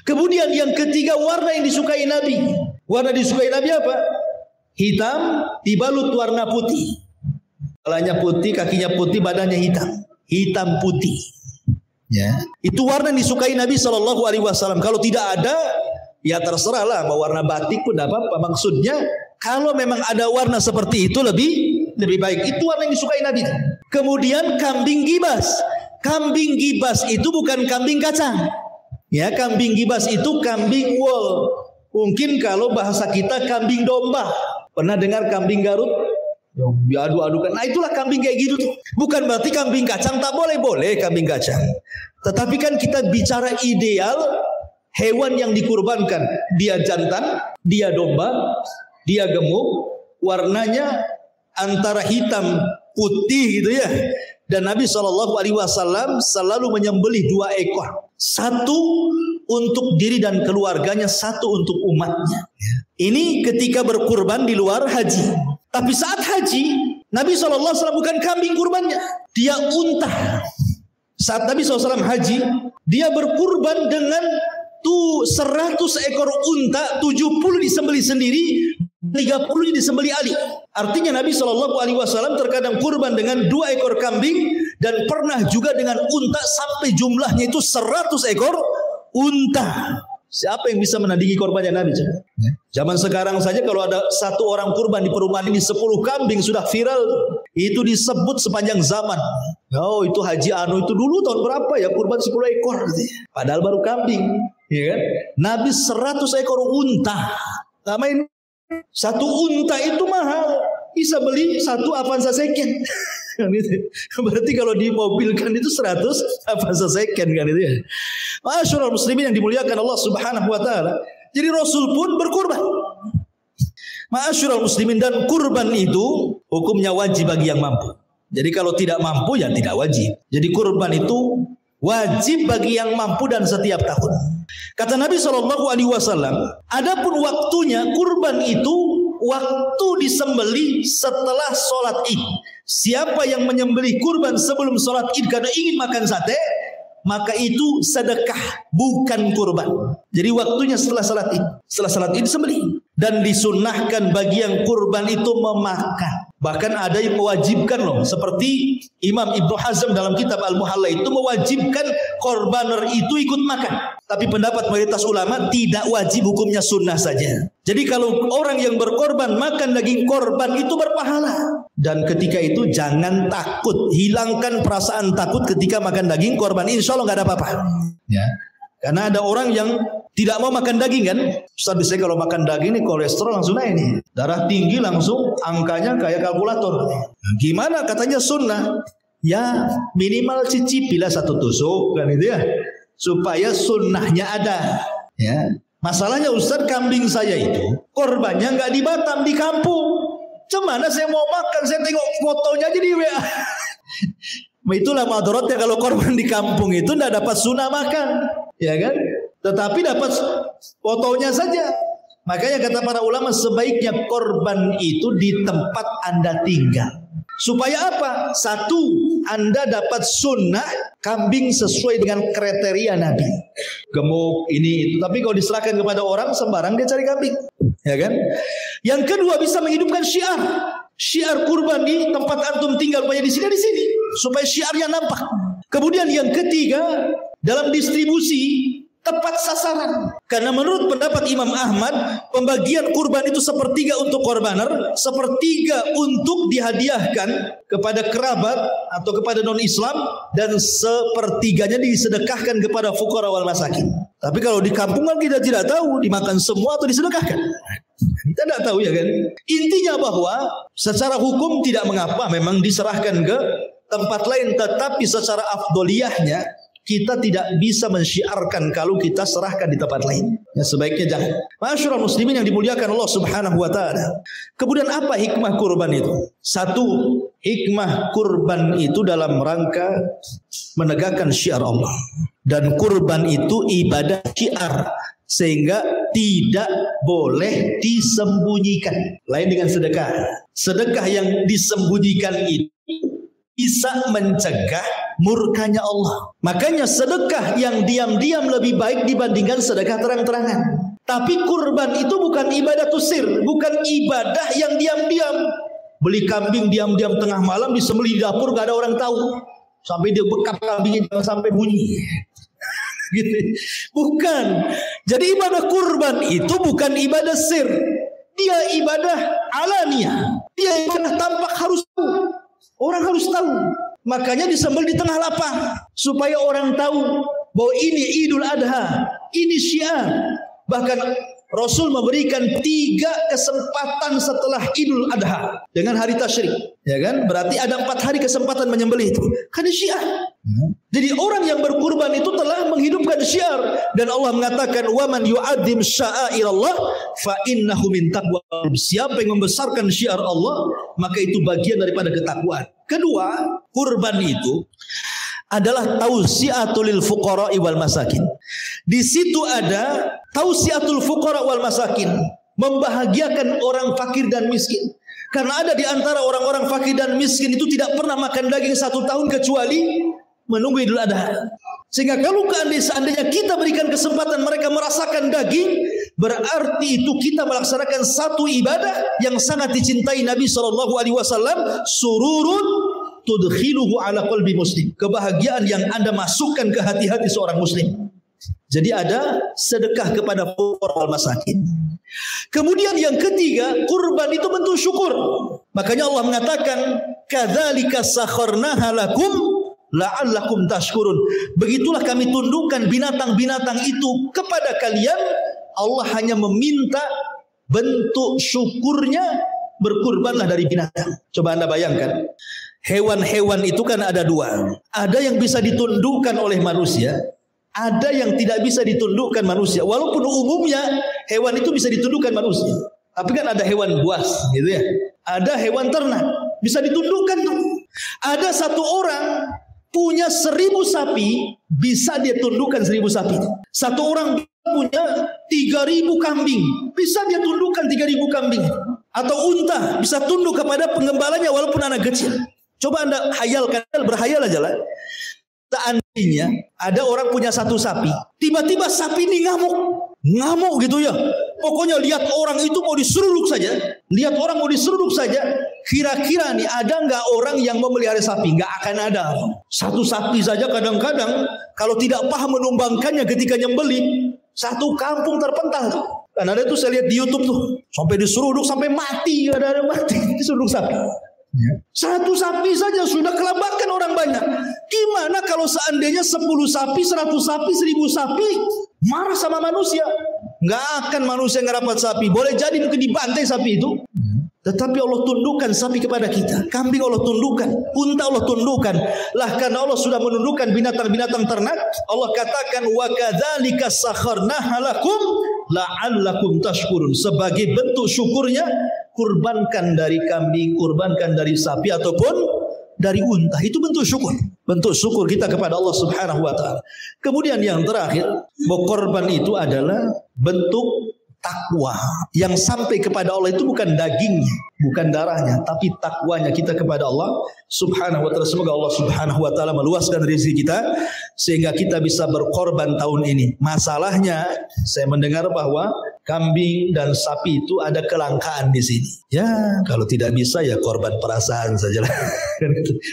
Kemudian yang ketiga, warna yang disukai Nabi. Warna disukai Nabi apa? Hitam dibalut warna putih. Kepalanya putih, kakinya putih, badannya hitam. Hitam putih. Ya. Itu warna yang disukai Nabi SAW. Kalau tidak ada, ya terserahlah. Mau warna batik pun tidak apa-apa. Maksudnya, kalau memang ada warna seperti itu lebih baik. Itu warna yang disukai Nabi. Kemudian kambing gibas. Kambing gibas itu bukan kambing kacang. Ya, kambing gibas itu kambing wool. Mungkin kalau bahasa kita kambing domba. Pernah dengar kambing Garut? Diadu-adukan. Nah, itulah kambing kayak gitu tuh. Bukan berarti kambing kacang tak boleh, boleh kambing kacang. Tetapi kan kita bicara ideal hewan yang dikurbankan. Dia jantan, dia domba, dia gemuk, warnanya antara hitam putih gitu ya. Dan Nabi SAW selalu menyembelih 2 ekor. 1 untuk diri dan keluarganya, 1 untuk umatnya. Ini ketika berkurban di luar haji. Tapi saat haji, Nabi SAW bukan kambing kurbannya. Dia unta. Saat Nabi SAW haji, dia berkurban dengan 100 ekor unta, 70 disembelih sendiri, 30 disembelih Ali. Artinya Nabi SAW terkadang kurban dengan 2 ekor kambing dan pernah juga dengan unta sampai jumlahnya itu 100 ekor unta. Siapa yang bisa menandingi korbannya Nabi? Zaman sekarang saja kalau ada 1 orang kurban di perumahan ini 10 kambing sudah viral. Itu disebut sepanjang zaman. Oh, itu Haji Anu itu dulu tahun berapa ya kurban 10 ekor. Padahal baru kambing. Ya kan? Nabi 100 ekor unta. Gak main. 1 unta itu mahal. Bisa beli 1 Avanza second. Berarti kalau dimobilkan itu 100 Avanza second kan itu ya. Masyaallah muslimin yang dimuliakan Allah Subhanahu wa taala. Jadi Rasul pun berkurban. Masyaallah muslimin, dan kurban itu hukumnya wajib bagi yang mampu. Jadi kalau tidak mampu ya tidak wajib. Jadi kurban itu wajib bagi yang mampu dan setiap tahun. Kata Nabi SAW, adapun waktunya kurban itu waktu disembelih setelah sholat id. Siapa yang menyembelih kurban sebelum sholat id karena ingin makan sate, maka itu sedekah, bukan kurban. Jadi waktunya setelah salat id. Setelah salat id sembelih. Dan disunnahkan bagi yang kurban itu memakan. Bahkan ada yang mewajibkan loh. Seperti Imam Ibnu Hazm dalam kitab Al-Muhalla itu mewajibkan korbaner itu ikut makan. Tapi pendapat mayoritas ulama tidak wajib, hukumnya sunnah saja. Jadi kalau orang yang berkorban makan daging korban itu berpahala. Dan ketika itu jangan takut. Hilangkan perasaan takut ketika makan daging korban. Insya Allah gak ada apa-apa. Ya. Karena ada orang yang tidak mau makan daging kan. Ustaz, biasanya kalau makan daging ini kolesterol langsung naik nih. Darah tinggi langsung angkanya kayak kalkulator. Nah, gimana katanya sunnah? Ya minimal cicipilah satu tusuk kan itu ya. Supaya sunnahnya ada. Ya. Masalahnya Ustaz, kambing saya itu korbannya nggak di Batam, di kampung. Cemana saya mau makan, saya tengok fotonya aja di WA. Itulah madaratnya kalau korban di kampung itu tidak dapat sunnah makan, ya kan? Tetapi dapat fotonya saja. Makanya kata para ulama sebaiknya korban itu di tempat Anda tinggal. Supaya apa? Satu, Anda dapat sunnah kambing sesuai dengan kriteria Nabi. Gemuk ini itu. Tapi kalau diserahkan kepada orang sembarang dia cari kambing, ya kan? Yang kedua bisa menghidupkan syiar. Syiar kurban di tempat antum tinggal, supaya di sini, supaya syiarnya nampak. Kemudian yang ketiga, dalam distribusi tepat sasaran. Karena menurut pendapat Imam Ahmad, pembagian kurban itu sepertiga untuk korbaner, sepertiga untuk dihadiahkan kepada kerabat atau kepada non-Islam, dan sepertiganya disedekahkan kepada fuqara wal masakin. Tapi kalau di kampung kan kita tidak tahu dimakan semua atau disedekahkan. Kita tidak tahu ya kan. Intinya bahwa secara hukum tidak mengapa memang diserahkan ke tempat lain, tetapi secara afdoliyahnya kita tidak bisa mensyiarkan kalau kita serahkan di tempat lain. Ya sebaiknya jangan. Ma'asyiral muslimin yang dimuliakan Allah Subhanahu wa taala. Kemudian apa hikmah kurban itu? Satu, hikmah kurban itu dalam rangka menegakkan syiar Allah. Dan kurban itu ibadah syiar, sehingga tidak boleh disembunyikan. Lain dengan sedekah. Sedekah yang disembunyikan itu bisa mencegah murkanya Allah. Makanya sedekah yang diam-diam lebih baik dibandingkan sedekah terang-terangan. Tapi kurban itu bukan ibadah tusir, bukan ibadah yang diam-diam. Beli kambing diam-diam tengah malam disembelih di dapur, gak ada orang tahu. Sampai dia bekap kambingnya jangan sampai bunyi. Gitu. Bukan. Jadi ibadah kurban itu bukan ibadah sir. Dia ibadah alaniah. Dia ibadah tampak, harus tahu. Orang harus tahu. Makanya disembelih di tengah lapang supaya orang tahu bahwa ini Idul Adha, ini syiar. Bahkan Rasul memberikan 3 kesempatan setelah Idul Adha dengan hari tasyrik, ya kan? Berarti ada 4 hari kesempatan menyembelih itu. Karena syiar. Jadi orang yang berkurban itu telah menghidupkan syiar, dan Allah mengatakan wa man yu'azzim sya'airallah fa innahu min taqwa. Siapa yang membesarkan syiar Allah, maka itu bagian daripada ketakwaan. Kedua, kurban itu adalah tausiatul lil fuqara wal masakin. Di situ ada tausiatul fuqara wal masakin, membahagiakan orang fakir dan miskin. Karena ada di antara orang-orang fakir dan miskin itu tidak pernah makan daging 1 tahun kecuali menunggu Idul Adha. Sehingga kalau seandainya kita berikan kesempatan mereka merasakan daging, berarti itu kita melaksanakan satu ibadah yang sangat dicintai Nabi SAW. Sururun tudkhiluhu ala qalbi muslim. Kebahagiaan yang Anda masukkan ke hati-hati seorang muslim. Jadi ada sedekah kepada fuqara wal masakin. Kemudian yang ketiga, kurban itu bentuk syukur. Makanya Allah mengatakan, kadzalika sakharnaha lakum la'allakum tashkurun. Begitulah kami tundukkan binatang-binatang itu kepada kalian. Allah hanya meminta bentuk syukurnya, berkurbanlah dari binatang. Coba Anda bayangkan, hewan-hewan itu kan ada 2. Ada yang bisa ditundukkan oleh manusia, ada yang tidak bisa ditundukkan manusia. Walaupun umumnya hewan itu bisa ditundukkan manusia, tapi kan ada hewan buas gitu ya. Ada hewan ternak bisa ditundukkan tuh. Ada satu orang punya 1000 sapi, bisa dia tundukkan 1000 sapi. Satu orang punya 3.000 kambing, bisa dia tundukkan 3.000 kambing. Atau unta bisa tunduk kepada penggembalanya walaupun anak kecil. Coba Anda hayalkan, berhayal aja lah. Seandainya ada orang punya satu sapi, tiba-tiba sapi ini ngamuk gitu ya. Pokoknya lihat orang itu mau diseruduk saja. Lihat orang mau diseruduk saja. Kira-kira nih ada nggak orang yang memelihara sapi? Nggak akan ada. Satu sapi saja kadang-kadang kalau tidak paham menumbangkannya ketika nyembeli, satu kampung terpental tuh. Dan ada tuh saya lihat di YouTube tuh, sampai diseruduk sampai mati, ada mati diseruduk sapi. Satu sapi saja sudah kelabakan orang banyak. Gimana kalau seandainya 10 sapi, 100 sapi, 1000 sapi marah sama manusia? Nggak akan manusia ngerapat sapi. Boleh jadi mungkin dibantai sapi itu. Tetapi Allah tundukkan sapi kepada kita. Kambing Allah tundukkan, unta Allah tundukkan. Lah karena Allah sudah menundukkan binatang-binatang ternak, Allah katakan wa kadzalika sakharnaha lakum la'allakum tashkurun. Sebagai bentuk syukurnya, kurbankan dari kambing, kurbankan dari sapi ataupun dari unta. Itu bentuk syukur. Bentuk syukur kita kepada Allah Subhanahu wa taala. Kemudian yang terakhir, berkorban itu adalah bentuk takwa yang sampai kepada Allah itu bukan dagingnya, bukan darahnya, tapi takwanya kita kepada Allah Subhanahu wa taala. Semoga Allah Subhanahu wa taala meluaskan rezeki kita sehingga kita bisa berkorban tahun ini. Masalahnya saya mendengar bahwa kambing dan sapi itu ada kelangkaan di sini. Ya, kalau tidak bisa ya korban perasaan sajalah.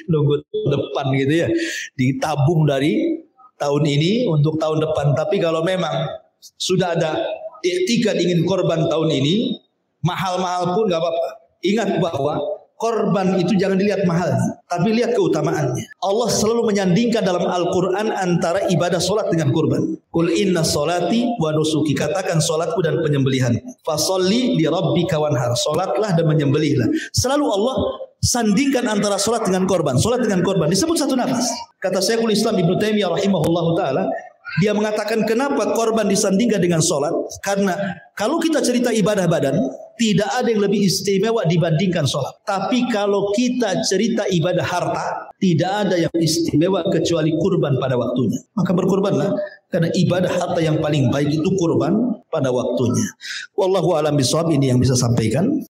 Nunggu depan gitu ya. Ditabung dari tahun ini untuk tahun depan. Tapi kalau memang sudah ada iktikad ingin korban tahun ini, mahal-mahal pun gak apa-apa. Ingat bahwa korban itu jangan dilihat mahal, tapi lihat keutamaannya. Allah selalu menyandingkan dalam Al-Quran antara ibadah solat dengan korban. Qul inna solati wa nusuki, katakan solatku dan penyembelihan. Fasolli li rabbika wanhar, solatlah dan menyembelihlah. Selalu Allah sandingkan antara solat dengan korban. Solat dengan korban disebut satu nafas. Kata Syekhul Islam Ibnu Taimiyah rahimahullahu taala, dia mengatakan kenapa korban disandingkan dengan solat? Karena kalau kita cerita ibadah badan, tidak ada yang lebih istimewa dibandingkan solat. Tapi kalau kita cerita ibadah harta, tidak ada yang istimewa kecuali kurban pada waktunya. Maka berkurbanlah, karena ibadah harta yang paling baik itu kurban pada waktunya. Wallahu a'lam bishawab, ini yang bisa sampaikan.